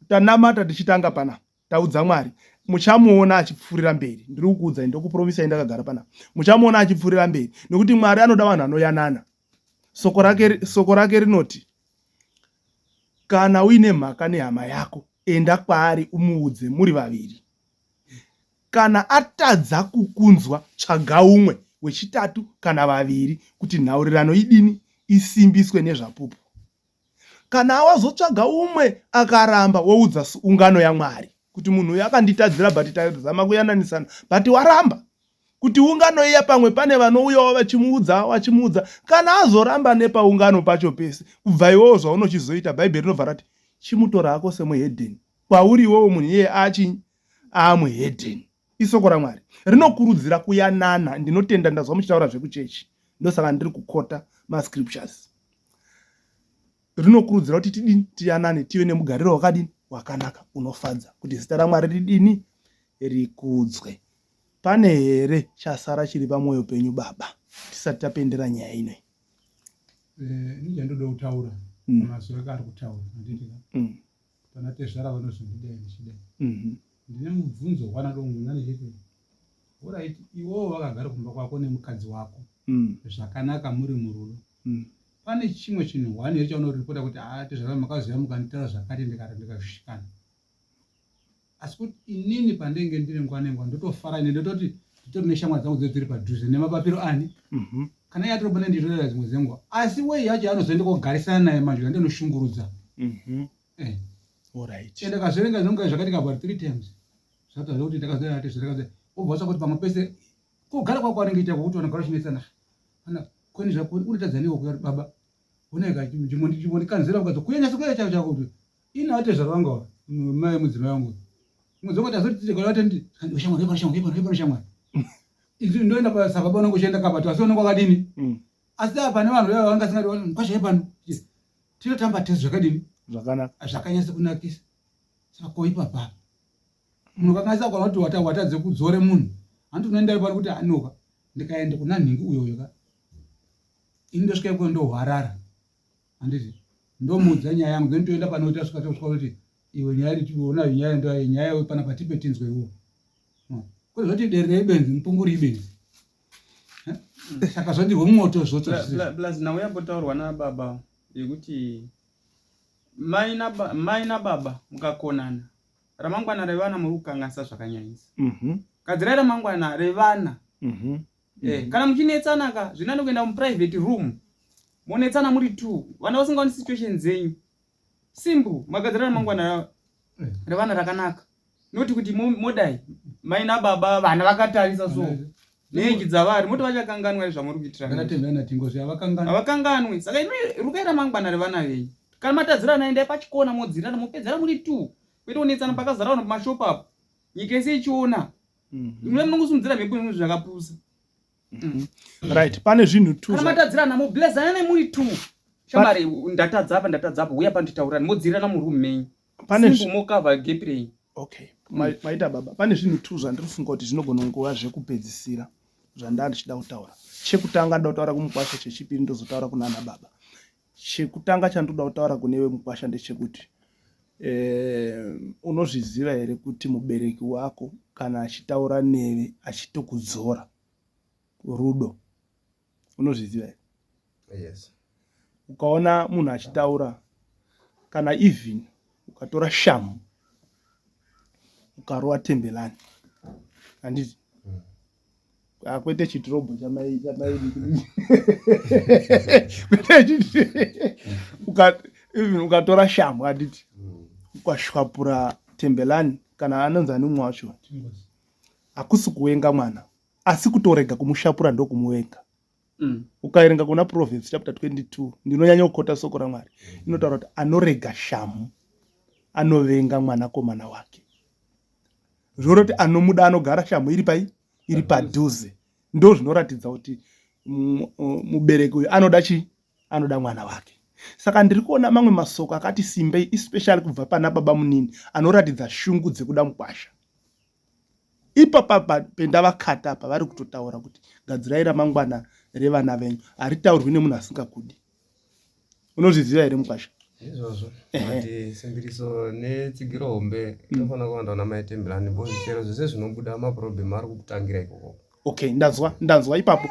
Tanamata tichitanga pana. Taudza Mwari. Muchamuona achipfurira mberi. Ndiri kukuudzai ndokupromisa ndakagara pana. Muchamuona achipfurira mberi nokuti Mwari anoda vanhu anoyanana. Soko rake rinoti kana uine mhaka nehama yako, enda kwaari umuudze muri vaviri. Kana atadza kukunzwa, tsvaga umwe wechitatu kana vaviri kuti nhaurirano idini isimbiswe nezvapupu. Kana awazotsvaga umwe akaramba, woudza ungano yaMwari kuti munhu uyu akanditadzira but tazama kuyananisana but waramba. Kuti ungano iya pamwe pane vanouyawo vachimuudza, kana azoramba nepaungano pacho pese, kubva iwowo zvaunochizoita, Bhaibheri rinobva rati chimutora ako semuhedheni, kwauri iwowo munhu iye amuhedheni. Isoko raMwari rinokurudzira kuyanana. Ndinotenda ndazwa muchitaura zvekuchechi, ndosaka ndiri kukota mascriptures. Rinokurudzira kuti tidini tiyanane, tive nemugariro wakadini wakanaka unofadza, kuti zita raMwari ridini rikudzwe. Pane here chasara chiri pamwoyo penyu baba tisati tapendera nyaya ino? Nije ndoda kutaura masoro kari kutaura nditi pana tezvara vanozondidai ndichidai. Ndine mubvunzo wanado mungana chete. Alright, iwo wakagara kumba kwako nemukadzi wako zvakanaka muri murudo. Pane chimwe chinhu wani here chaunoripota kuti tezvara makaziva mukanditaura zvakati ndikasvikana. Asi kuti inini pandenge ndiri nguva nenguva ndotofara ine ndototi nditori neshamwari dzangu dziri padhuze nemapapiro ani. Kana yatirobona nditorera dzimwe dzenguva. Asi wei yacho anozoenda kogarisana naye manje ndinoshungurudza. Alright. Ende kazorenga zvinonga zvakatika about 3 times. Zvataza kuti ndakazoenda ati zvakaza. Obva kuti pamwe pese kugara kwako anengeita kuti vanogara chinetsana. Ana kweni zvako unotadzaniwo kuti baba. Uneka chimonikanzira ukazo kuyenyesa kuya chako kuti ina ate zvaranga mai mudzimai wangu. Muzongo azoti tikora kuti shamwari. Izvi ndoenda pasaka bona kushenda kabatu asi unongo kadini. Asi apa ne vanhu vanga singati kwashe pano. Tinotamba test zvakadini? Zvakanaka. Zvakanyasa kunakisa. Sako ipapa. Munhu kangaisa kwa kuti watadze kudzore munhu. Hantu unoenda pano kuti anoka. Ndikaenda kuna nhingi uyoyo ka. Indosvika iko ndo hwarara. Handiti. Ndomudza nyaya yangu ndoenda pano kuti asvika kuti iwe nyaya tiona nyaya pana patipe tinzwe iwo. Kuti zvoti derere benzi mpunguri ibenzi. Saka zvoti mwoto zvoto. Plus nawe yambotaurwa na baba yekuti mai na baba mukakonana ramangwana revana muri kukangasa zvakanyanyisa. Kadzira ramangwana revana. Kana muchinetsana ka zvinando kuenda mu private room. Monetsana muri 2. Vana vasingaoni situation zenyu. Simple, magadzira ramangwana revana rakanaka. Noti kuti modai mai nababa vana vakatarisa so neji dzavari moti vachakanganwa zvamuri kuitira. Vakatemberana tingozi avakanganwi. Saka imi rukaira mangwana revana venyu. Kana matadzira naenda pachikona modzirana mopedzera muri 2. kwete kunetsana pakazara vanhu pamashopu apo nyika yese ichiona imwe munongosunzira mhepo imwe zvakapusa right pane zvinhu kana matadzirana moblezana nemuri tu shamari ndatadzapo uya panditaurani modzirana murumu menyu simbu mokavha geprei. Okay, maita baba pane zvinhu 2 zvandirifunga kuti zvinogona nguva zvekupedzisira zvandanga ndichida kutaura. Chekutanga ndoda kutaura kumukwasha, chechipiri ndozotaura kunana baba. Chekutanga chandoda kutaura kunewe mukwasha ndechekuti unozviziva here kuti mubereki wako kana achitaura newe achitokudzora rudo, unozviziva here? Yes. Ukaona munhu achitaura kana even ukatora shamu ukarova tembelani handiti kwete chitirobho ukatora shamu handiti ukashwapura tembelani kana anonzi anomwe wacho hakusi kuvenga mwana asi kutorega kumushapura ndokumuvenga. Ukaerenga kuna Proverbs chapter 22 ndinonyanya kukota soko raMwari inotaura kuti anorega shamu anovenga mwanakomana wake. Zvoro kuti anomuda anogara shamu iri padhuze. Ndo zvinoratidza kuti mubereki uyu anoda chi? Anoda mwana wake. Saka ndiri kuona mamwe masoko akati simbei especially kubva pana baba munini anoratidza shungu dzekuda mukwasha. Ipapa pendavakata apa vari kutotaura kuti gadzirai ramangwana revana venyu haritaurwi nemunhu asingakudi. Unozviziva here mukwasha? Izvozvo kuti simbiriso netsigiro hombe inofanira kuwanda na maitembelani bozvichero zvese zvinobuda maproblem ari kukutangira ikoko. Okay, ndanzwa ipapo.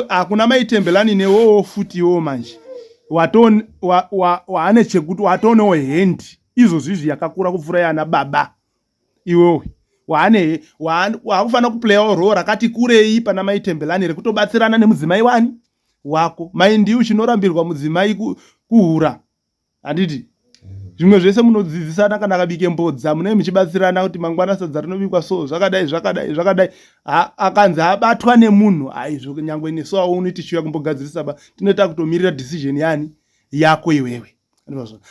Hakuna maitembelani newowo futiwo manje. Waane chekuti watoonewo hendi izvozvizvi yakakura kupfuura yana baba iwewe. Wakufanira kuplayawo role rakati kurei pana maitembelani rekutobatsirana nemudzimai wani wako. Mai ndiye chinorambirwa mudzimai kuhura. Handiti? Zvimwe zvese munodzidzisana kana akabike mbodza mune muchibatsirana kuti mangwana sadza rinobikwa so zvakadai akanzi abatwa nemunhu aizvo nyangwe neso auniti chiuya kumbogadzirisa ba tinoita kutomirira decision yani yako iwewe.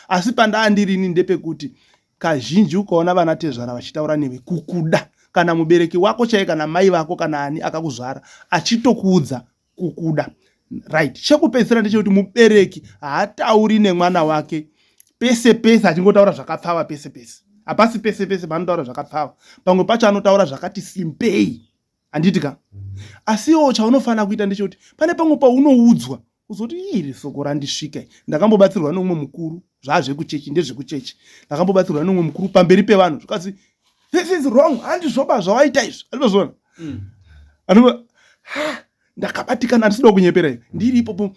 Asi pandaandirini ndepekuti kazhinji ukaona vana tezvara vachitaura newe kukuda kana mubereki wako chaiye kana mai vako kana ani akakuzvara achitokuudza kukuda. Right. Chekupedzisira ndechekuti mubereki haatauri nemwana wake pese achingotaura zvakapfava pese. Hapasi pese panotaura zvakapfava. Pamwe pacho anotaura zvakati simpei. Handitika? Asiwo chaunofanira kuita ndechekuti pane pamwe paunoudzwa uzoti iri soko randisvika. Ndakambobatsirwa nomumwe mukuru zvazvekuchechi ndezvekuchechi. Ndakambobatsirwa nomumwe mukuru pamberi pevanhu zvikazi this is wrong. Handizvoba zvawaita izvo. Andizvozvona. Ndakabatikana handisida kunyepera iwe. Ndiri ipopo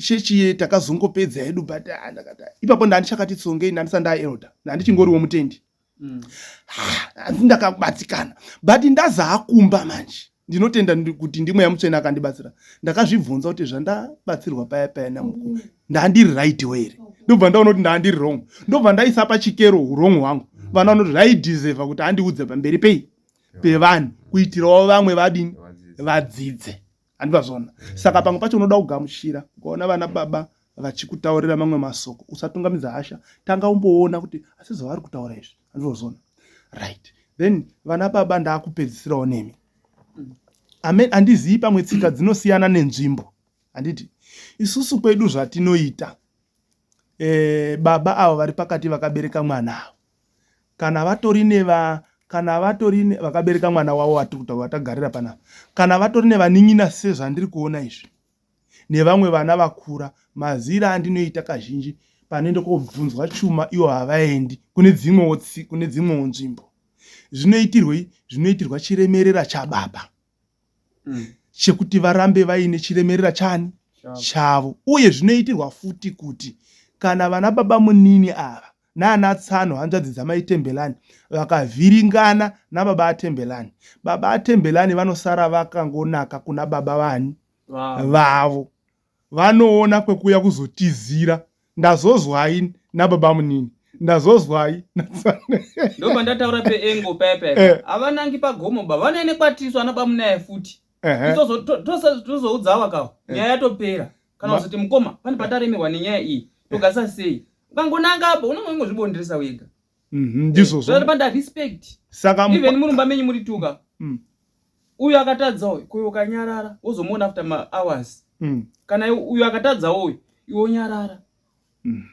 chechi takazongopedza hedu but ndakata. Ipapo ndandichakati tsongei ndandisanda elder. Ndandichingoriwo mutendi. Ndakabatikana. But ndazakumba manje. Ndinotenda kuti ndimwe yamutsvene akandibatsira. Ndakazvibvunza kuti zvandabatsirwa paya namukuru. Ndandiri right way here. Ndobva ndaona kuti ndandiri wrong. Ndobva ndaisa pachikero wrong wangu. Vana vanoti zvaidhiserva kuti andiudze pamberi pevanhu kuitirawo vamwe vadini vadzidze. Handivazvona. Saka pamwe pacho unoda kugamuchira ukaona vana baba vachikutaurira mamwe masoko usatungamidza hasha, tanga umboona kuti asi zvavari kutaura izvi. Handivazvona. Right. Then vana baba ndakupedzisirawo nemi. Handizivi pamwe tsika dzinosiyana nenzvimbo. Handiti? Isusu kwedu zvatinoita baba avo vari pakati vakabereka mwana avo kana vatori vakabereka mwana wavo watagarira panapa, kana vatori nevanin'ina sezvandiri kuona izvi nevamwe vana vakura, mazira andinoita kazhinji panoenda kobvunzwa chuma ivo havaendi kune dzimwewo nzvimbo. Zvinoitirwa chiremerera chababa chekuti varambe vaine chiremerera chavo, uye zvinoitirwa futi kuti kana vana baba munini ava naana tsano hanzvadzi dzamaitembelani vakavhiringana nababa atembelani, baba atembelani vanosara vakangonaka kuna baba vani vavo. Vanoona kwekuya kuzotizira, ndazozwai nababa munini, ndazozwai ndoba ndataura peengo paya havanangi pagomo ba vanoene kwatiso anaba munaye futi tozoudza vakawo nyaya yatopera. Kana uzoti mukoma pane pataremerwa nenyaya iyi togasa sei, ukangonanga apa unongozvibonderesa wega. Ndizvo zvati panda respect saka even muri mbamenyi muri tuka Mm. uyu akatadzawo kuyo kanyarara wozomuona after ma hours kana uyu akatadzawo iwe onyarara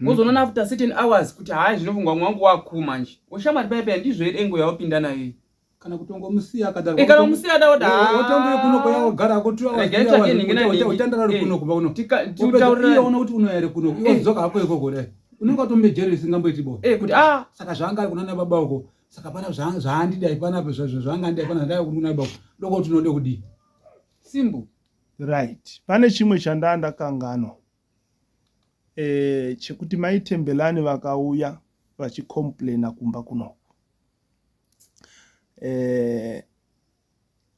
wozoona after certain hours kuti hayi zvinofungwa mwangu wakuma nje oshamari paipa ndizvo ere engo yawapinda naye kana kutongomusiya akadaro kana umusiya dawoda otombe kuno kwao gara kuti utandara uri kuno kuba kuno tikautaurira ona kuti uno ere kuno iwo dzoka hako ikoko dai unonga tomejeri singamboiti bo kuti saka zvanga ari kunana baba uko saka pana zvaandidai pana zvangandidai pana ndai kuna baba doko kuti unode kudi simple right. Pane chimwe chandakanganwa chekuti maitembelani vakauya vachicomplaina kumba kuno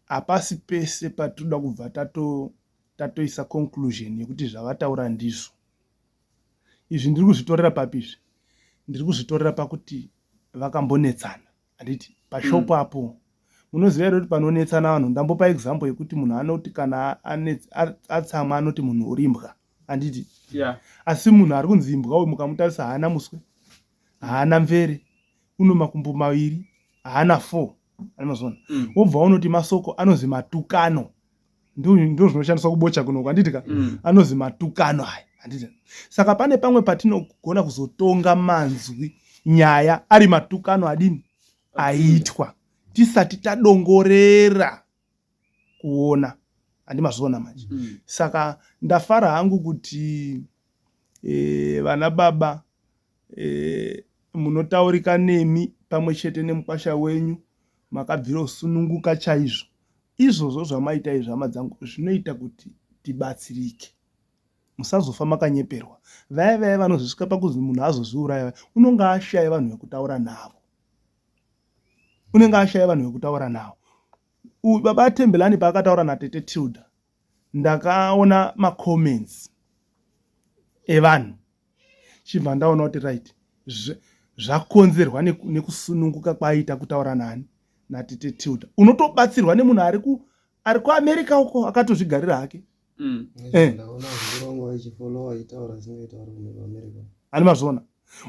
hapasi pese patinoda kubva tatoisa conclusion yekuti zvavataura ndizvo. Izvi ndiri kuzvitorera papizvi, ndiri kuzvitorera pakuti vakambonetsana. Handiti pashopu apo munoziva here kuti panonetsana vanhu. Ndambopa example yekuti munhu anoti kana atsamwa anoti munhu urimbwa. Handiti asi munhu ari kunzi imbwa uyu mukamutarisa haana muswe, haana mvere, uno makumbo maviri, haana 4. Animazona wobva unoti masoko anozi matukano. Ndio zvinoshandiswa kubocha kuno kwanditika anozi matukano aya. Handiti saka pane pamwe patinogona kuzotonga manzwi nyaya ari matukano adini aitwa tisati tadongorera kuona. Handimazona manje. Saka ndafara hangu kuti vana baba munotaurika nemi pamwe chete nemukwasha wenyu makabvira kusununguka chaizvo. Izvozvo zvamaita izvi hama dzangu zvinoita kuti tibatsirike. Musazofa makanyeperwa. Vaya vanozvisvika pakuzi munhu azozviuraya unonga ashaya vanhu vekutaura navo. Unenge ashaya vanhu vekutaura navo. Baba Tembelani paakataura naTete Tilda ndakaona macomments evanhu chibva ndaona kuti right zvakonzerwa nekusununguka kwaita kutaura nani naTete Tilda. Unotobatsirwa nemunhu ari kuAmerica uko akatozvigarira hake. Animazona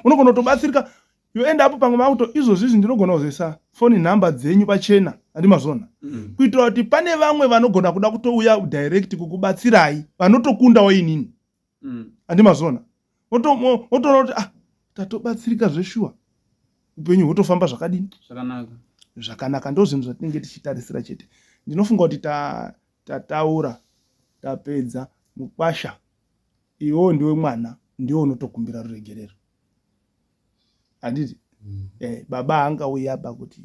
unogona kutobatsirika yoenda apo pamwe mauto izvozvi ndinogona kuzesa phone number dzenyu pachena. Handimazona kuitira kuti pane vamwe vanogona kuda kutouya direct kukubatsirai vanotokundawo inini. Handimazona wotoona kuti tatobatsirika zveshuwa upenyu hwotofamba zvakadini zvakanaka. Ndo zvinhu zvatinenge tichitarisira chete. Ndinofunga kuti tataura tapedza. Mukwasha iwo ndiwe mwana ndiwo unotokumbira ruregerero. Handiti baba angauya apa kuti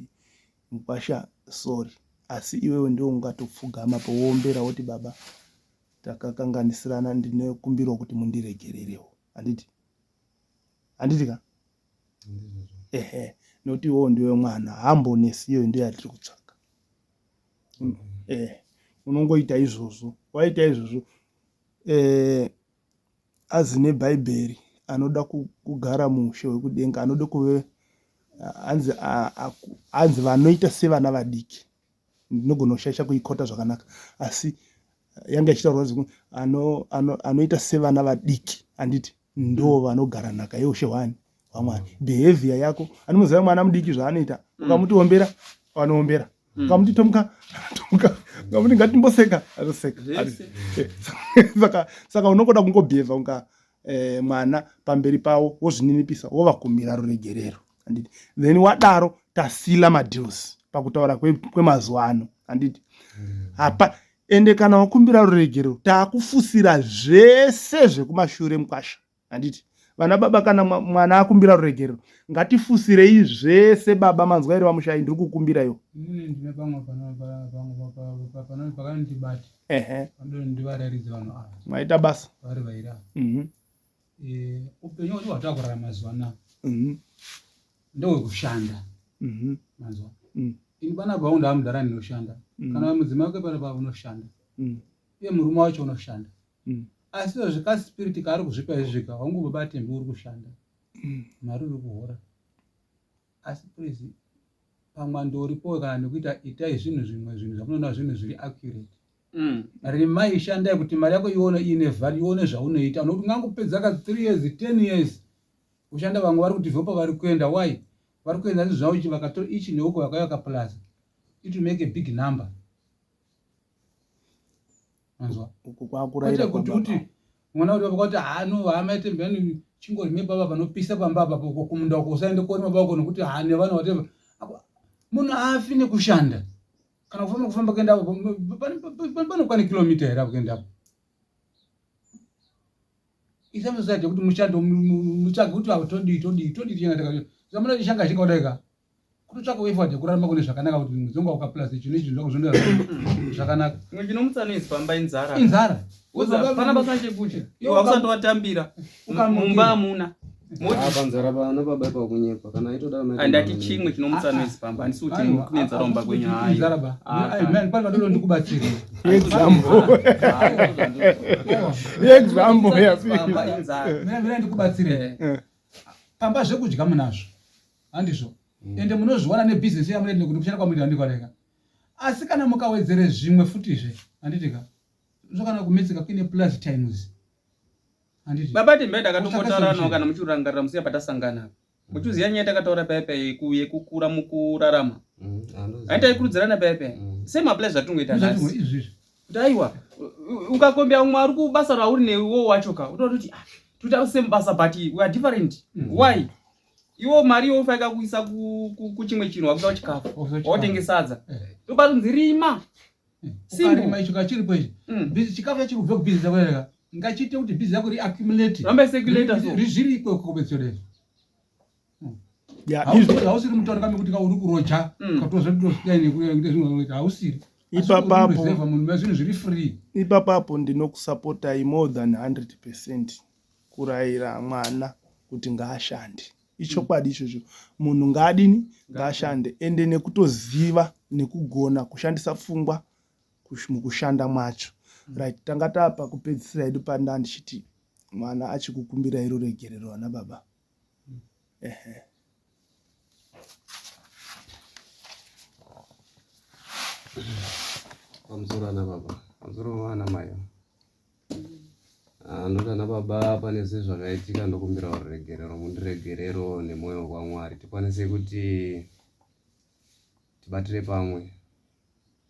mukwasha sorry, asi iwewe ndiwo ungatopfugama powoombera woti baba takakanganisirana ndinokumbirwa kuti mundiregererewo. Handiti ka nokuti iwowo ndiwe mwana hambonesi iyo ndiyo yatiri kutsvaka. Unongoita izvozvo. Waita izvozvo azi nebhaibheri anoda kugara mushe wekudenga anoda kuve anzi vanoita sevana vadiki. Ndinogona kushaisha kuikota zvakanaka asi yanga ichitaurwa kuti anoita sevana vadiki. Handiti ndo vanogara nhaka yeushe hwani hwamwari. Behavior yako anomuziva mwana mudiki zvaanoita. Ukamuti ombera vanoombera, ukamuti tomuka tomuka, ukamuti ngatimboseka anoseka. Saka unongoda kungobhevha unga mwana pamberi pavo wozvininipisa wovakumbira ruregerero. Handiti then wadaro tasila madeals pakutaura kwemazuva ano. Handiti hapa ende kana wakumbira ruregerero taakufusira zvese zvekumashure mukwasha. Handiti vana baba kana mwana akumbira ruregerero ngatifusirei zvese. Baba manzwa here vamushayi ndiri kukumbirayo. Ndine pamwe pakanondibata ndivararidze vanhu ava maita basa vari vaira upenyu hwedu hwatakurara mazuva anaya ndehwekushanda. Manzwa ini pana paundi amudhara ndinoshanda kana mudzimai wake pana pavo unoshanda uye murume wacho unoshanda asi zvikaspiriti kaari kuzvipa izvika wangu baba Tembi uri kushanda mari uri kuhora asi please pamwando uripo kana nekuita itai zvinhu zvimwe zvinhu zvamunoona zvinhu zviri accurate. Rimai shandai kuti mari yako ione ine value ione zvaunoita. Nokuti ngangopedza ka 3 years 10 years ushanda vamwe vari kuti vopa vari kuenda why vari kuenda nezvavo ichi vakatora ichi neuko vakayaka plaza it will make a big number. Manzwa uku kwakuraira kuti mwana uri vakati no hamaite mbeni chingori mebaba vanopisa pamba apa kumunda uko usaende kuona baba uko nokuti nevana whatever munhu haafi nekushanda kana kufamba kuenda apo panokwane kilomita here apo kuenda apo. Isamusati kuti mushando mutsvage kuti todii tienga zamuna chishanga chikaudaka kutotsvaka weifade kurarama kune zvakanaka kuti muzonga ukaplasi chino ichi zvakuzonda zvakanaka. Chinomutsanisa pamba inzara pana basa chekuchi iwe usatowatambira mumba amuna panzara pana baba ipa kunyepa kana itoda andati chimwe chinomutsanisa pamba handisi kuti kune nzara mumba kwenyu man pano ndolo ndikubatsira example mina ndikubatsire pamba zvekudya munazvo handizvo ende munozviwana nebhizinesi yamuneti nekuti kushanda kwamuri handikwadeka asi kana mukawedzere zvimwe futizve handitika zvakana kumetsika kuine plus times handiti baba timbe ndakatombotauranawo kana muchirangarira musiya patasangana muchiziya nyaya takataura paipa yekukura mukurarama aitaikurudzirana paipa semaplai zvatingoita nhasi kuti aiwa ukakombea umwe ari kubasa rauri newo wachoka utoti tutasembasa but we are different why iwo mari yofaika kuisa kuchimwe chinhu wakuda chikafu wautenge sadza tobatunzirima ukarima icho kachiripo ichi bizi chikafu chachiri kubva kubhizinesi yakuereka ngachiite kuti bhizinesi yako riaccumulate rambe circulator so zviri ikwe kukometsodei hausiri mutauri kambe kuti uri kurocha katozvotosidainekuita hausiri ipapapo munhu zvinhu zviri free ipapapo ndinokusapotai more than 100% kurayira mwana kuti ngaashande ichokwadi ichocho munhu ngaadini ngaashande ende nekutoziva nekugona kushandisa pfungwa mukushanda mwacho right tanga tapa kupedzisira hedu panda ndichiti mwana achikukumbira iro regerero ana baba pamusoro ana baba pamusoro wana mai ndoti ana baba pane zvezvakaitika ndokumbira ruregerero mundiregerero nemwoyo kwaMwari tikwanise kuti tibatire pamwe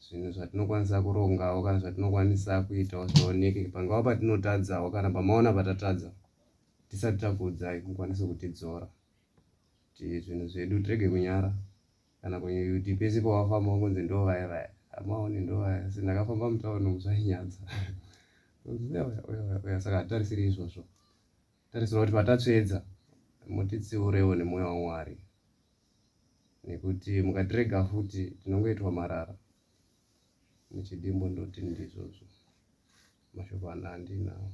zvinhu zvatinokwanisa kurongawo kana zvatinokwanisa kuitawo zvioneke pangava patinotadzawo kana pamaona patatadza tisati takuudzai mukwanise kutidzora kuti zvinhu zvedu tirege kunyara kana kuti pese pawafamba kunzi ndovaivaya amaoni ndovaya sindakafamba mutauni muzvainyadza saka hatarisiri izvozvo tarisira kuti patatsvedza mutitsiurewo nemwoyo waMwari nekuti mukatirega futi tinongoitwa marara muchidimbo ndoti ndizvozvo mashoko andinawo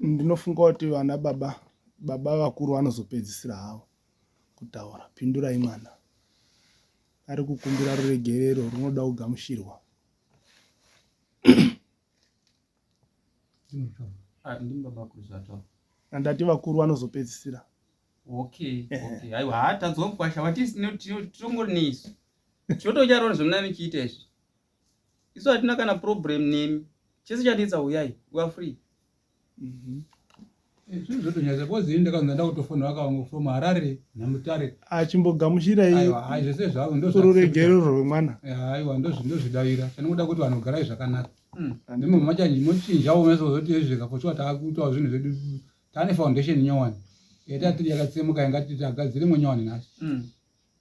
ndinofunga kuti vana baba vakuru vanozopedzisira havo kutaura pindurai mwana ari kukumbira ruregerero runoda kugamushirwa andati vakuru vanozopedzisira aiwa hatanzwa kukwasha watitongori neisu chotocharo zvemunani chiita izvi isu hatina kana problem nemi chese chanetsa uyai we are free zvinhu zvotonyadza kozi ndakanzi ndakutofonera vakavangofoma Harare naMutare achimbogamushira zvese zvavo ndoruregerero rwemwana aiwa ndozvidavira tinoda kuti vanhu garai zvakanaka ndimo machinjawo mesozoti zvikafochwa taakuitawo zvinhu zvedu taane foundation nyowani yatatiri yakatsemuka ingati tagadzire munyowani nhasi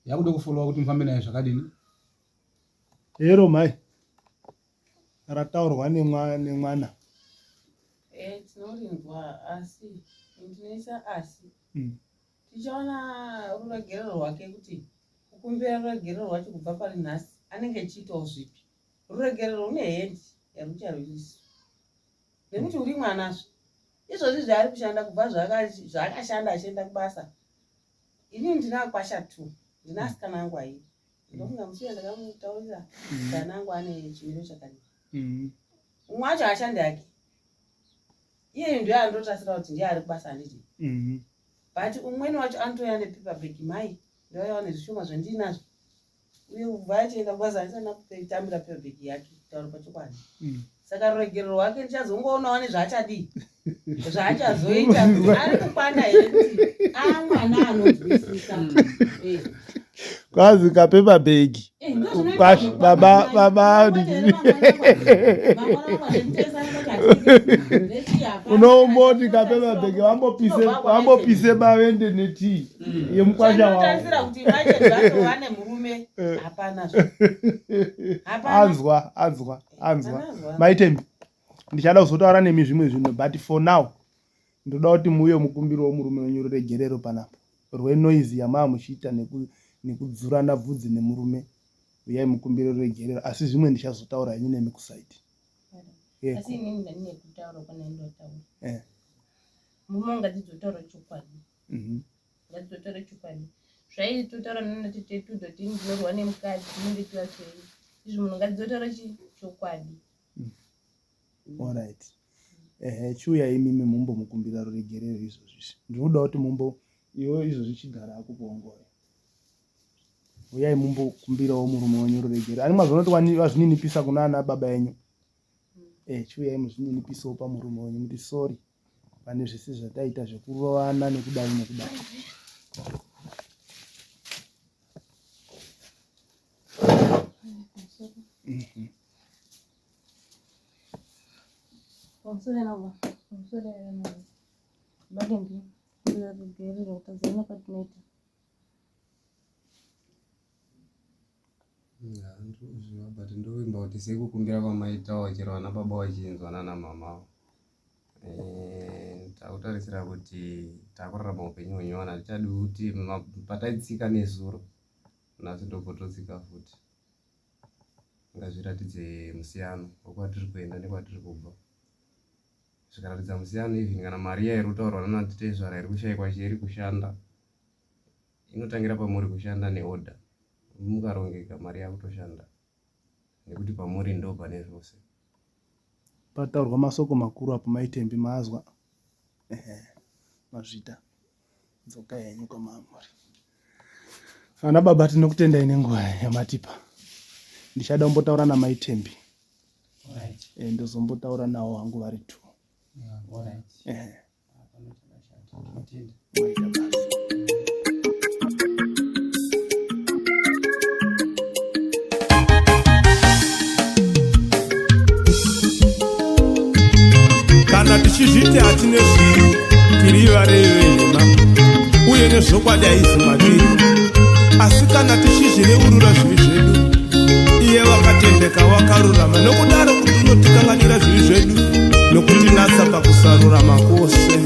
yakuda kufolowa kuti mufambe nayo zvakadini hero mai rataurwa nemwana tinorinzwa asi ndinoisa asi tichaona ruregerero rwake kuti kukumbira ruregerero rwacho kubva pari nhasi anenge achiitawo zvipi ruregerero rune hendi yarucharwiriso nekuti uri mwanazvo izvozvi zvaari kushanda kubva zvaakashanda achienda kubasa ini ndinakwasha 2 ndina asikana angu airi ndofunga musiya ndakamutaurira kana angu ane chimiro chakadii umwe wacho ashandi yake iye ndiye andotasira kuti ndiye ari kubasa handiti but umweni wacho anotoya nepaperback mai ndoyawo nezvishoma zvandinazvo uye ubva achienda kubasa handisana kutambira paperback yake kutaura pachokwadi saka ruregerero rwake ndichazongoonawo nezvaachadii zvaachazoita ari kukwana here kuti mwana anonzwisisa. Kwazi kapepa bhegi baba unomboti kapepa bhegi wambopise bavende netii yemukwasha wanotarisira kuti vache zvacho vane murume. Hapana. Anzwa Maitembi, ndichada kuzotaura nemi zvimwe zvinhu, but for now ndoda kuti muuye mukumbiro womurume wenyu ruregerero panapa rwenoizi yamaa muchiita nekudzurana bvudzi nemurume. Uyai mukumbiro ruregerero, asi zvimwe ndichazotaura henyu nemi kusaiti. Asi inini ndine kutaura kana ndotaura. Murume ngadzizotaura chokwadi. Ngadzizotaura chokwadi. Zvaitotaura nati tetudo tini ndinorwa nemukadzi ndinondetiwa sei. Izvi munhu ngadzizotaura chokwadi. Alright. Chiuya imimi mumbomukumbira ruregerero izvozvi. Ndinoda kuti iwe izvozvi chigara akupongoya. Uyai mumbokumbirawo murume wenyu ruregerero. Ani mwazonoti wazvininipisa kuna ana baba enyu. Chiuyai muzvininipisawo pamurume wenyu muti sorry pane zvese zvataita zvekurovana nekudai. But ndoimba kuti sekukumbira kwamaitawo chero vana baba vachinzwana namama takutarisira kuti takurarama upenyu hwenyuwana tichadi kuti pataitsika nezuro nhasi ndopototsika futi. Ngazviratidze musiyano wekwatiri kuenda nekwatiri kubva. Zvikaratidza musiyano even kana mari yairi kutaurwa nanatitezvara iri kushayikwa chiri kushanda inotangira pamuri kushanda neoda. Mukarongeka mari yakutoshanda nekuti pamuri ndo pane zvose. Pataurwa masoko makuru apo Maitembi maazwa. Mazvita dzoka yenyu kwamamuri. Ana baba tinokutendai nenguva yamatipa. Ndichada kumbotaura naMaitembi. Alright. Ndozombotaura nawo hangu vari tu. Alright. Kana tichizviti hatine zviri tiri varevenhema uye nezvokwadi haizi matiri, asi kana tichizvireurura zvivi zvedu iye wakatendeka wakarurama, nokudaro kuti unotikanganira zvivi zvedu nokutinatsa pakusarurama kwose.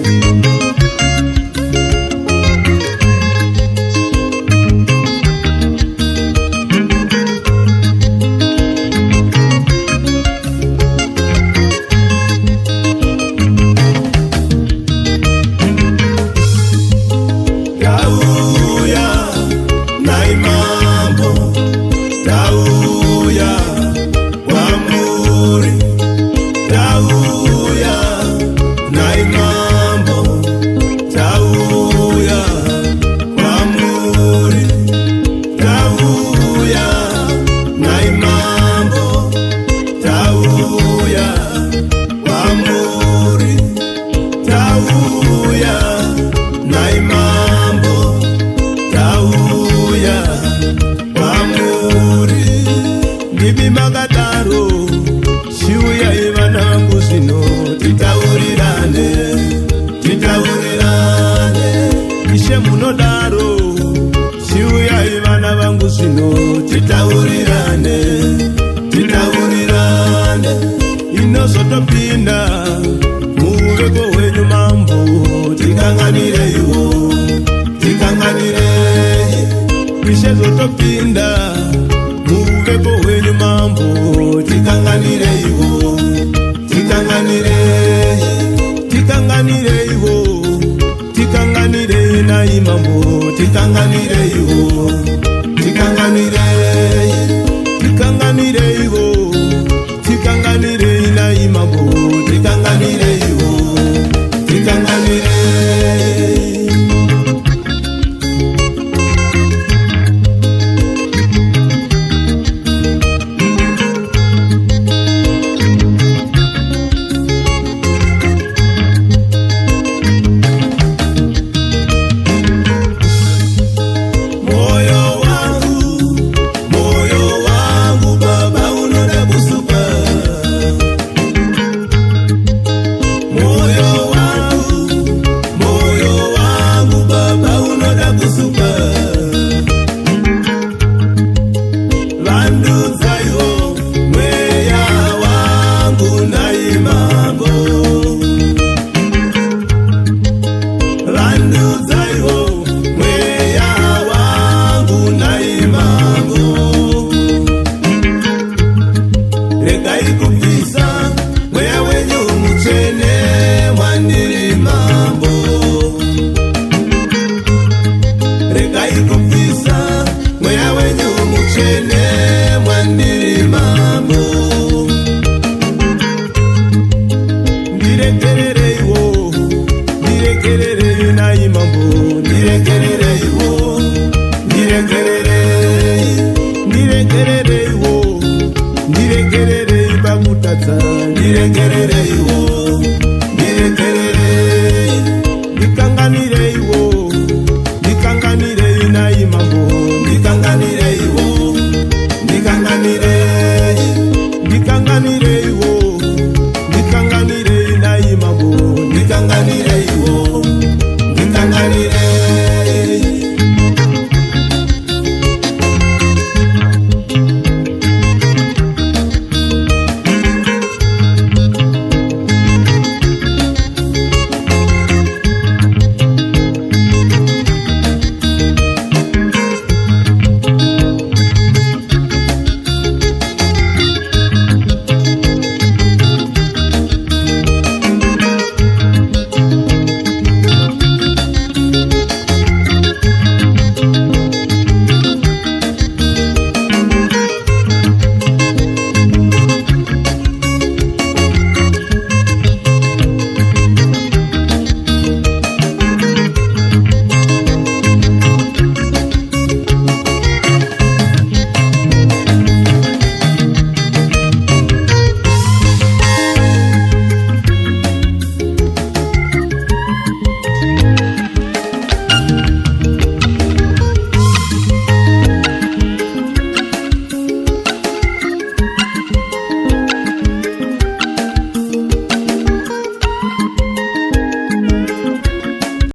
Inozotopinda muveko hwenyu mambo, tikanganire iwo, tikanganire. Ishezotopinda muveko hwenyu mambo, tikanganire iwo, tikanganire. Tikanganire iwo, tikanganire nai mambo, tikanganire iwo, tikanganire. Tikanganire iwo, tikanganire nai mambo, tikanganire iwo, tikanganire. mambo, ndiregerereiwo, ndiregerereiwo, ndiregererei pakutadza, ndiregerereiwo, ndiregererei, ndikanganireiwo, ndikanganirei nai mambo, ndikanganireiwo, ndikanganirei, ndikanganireiwo, ndikanganirei nai mambo, ndikanganireiwo, ndikanganirei.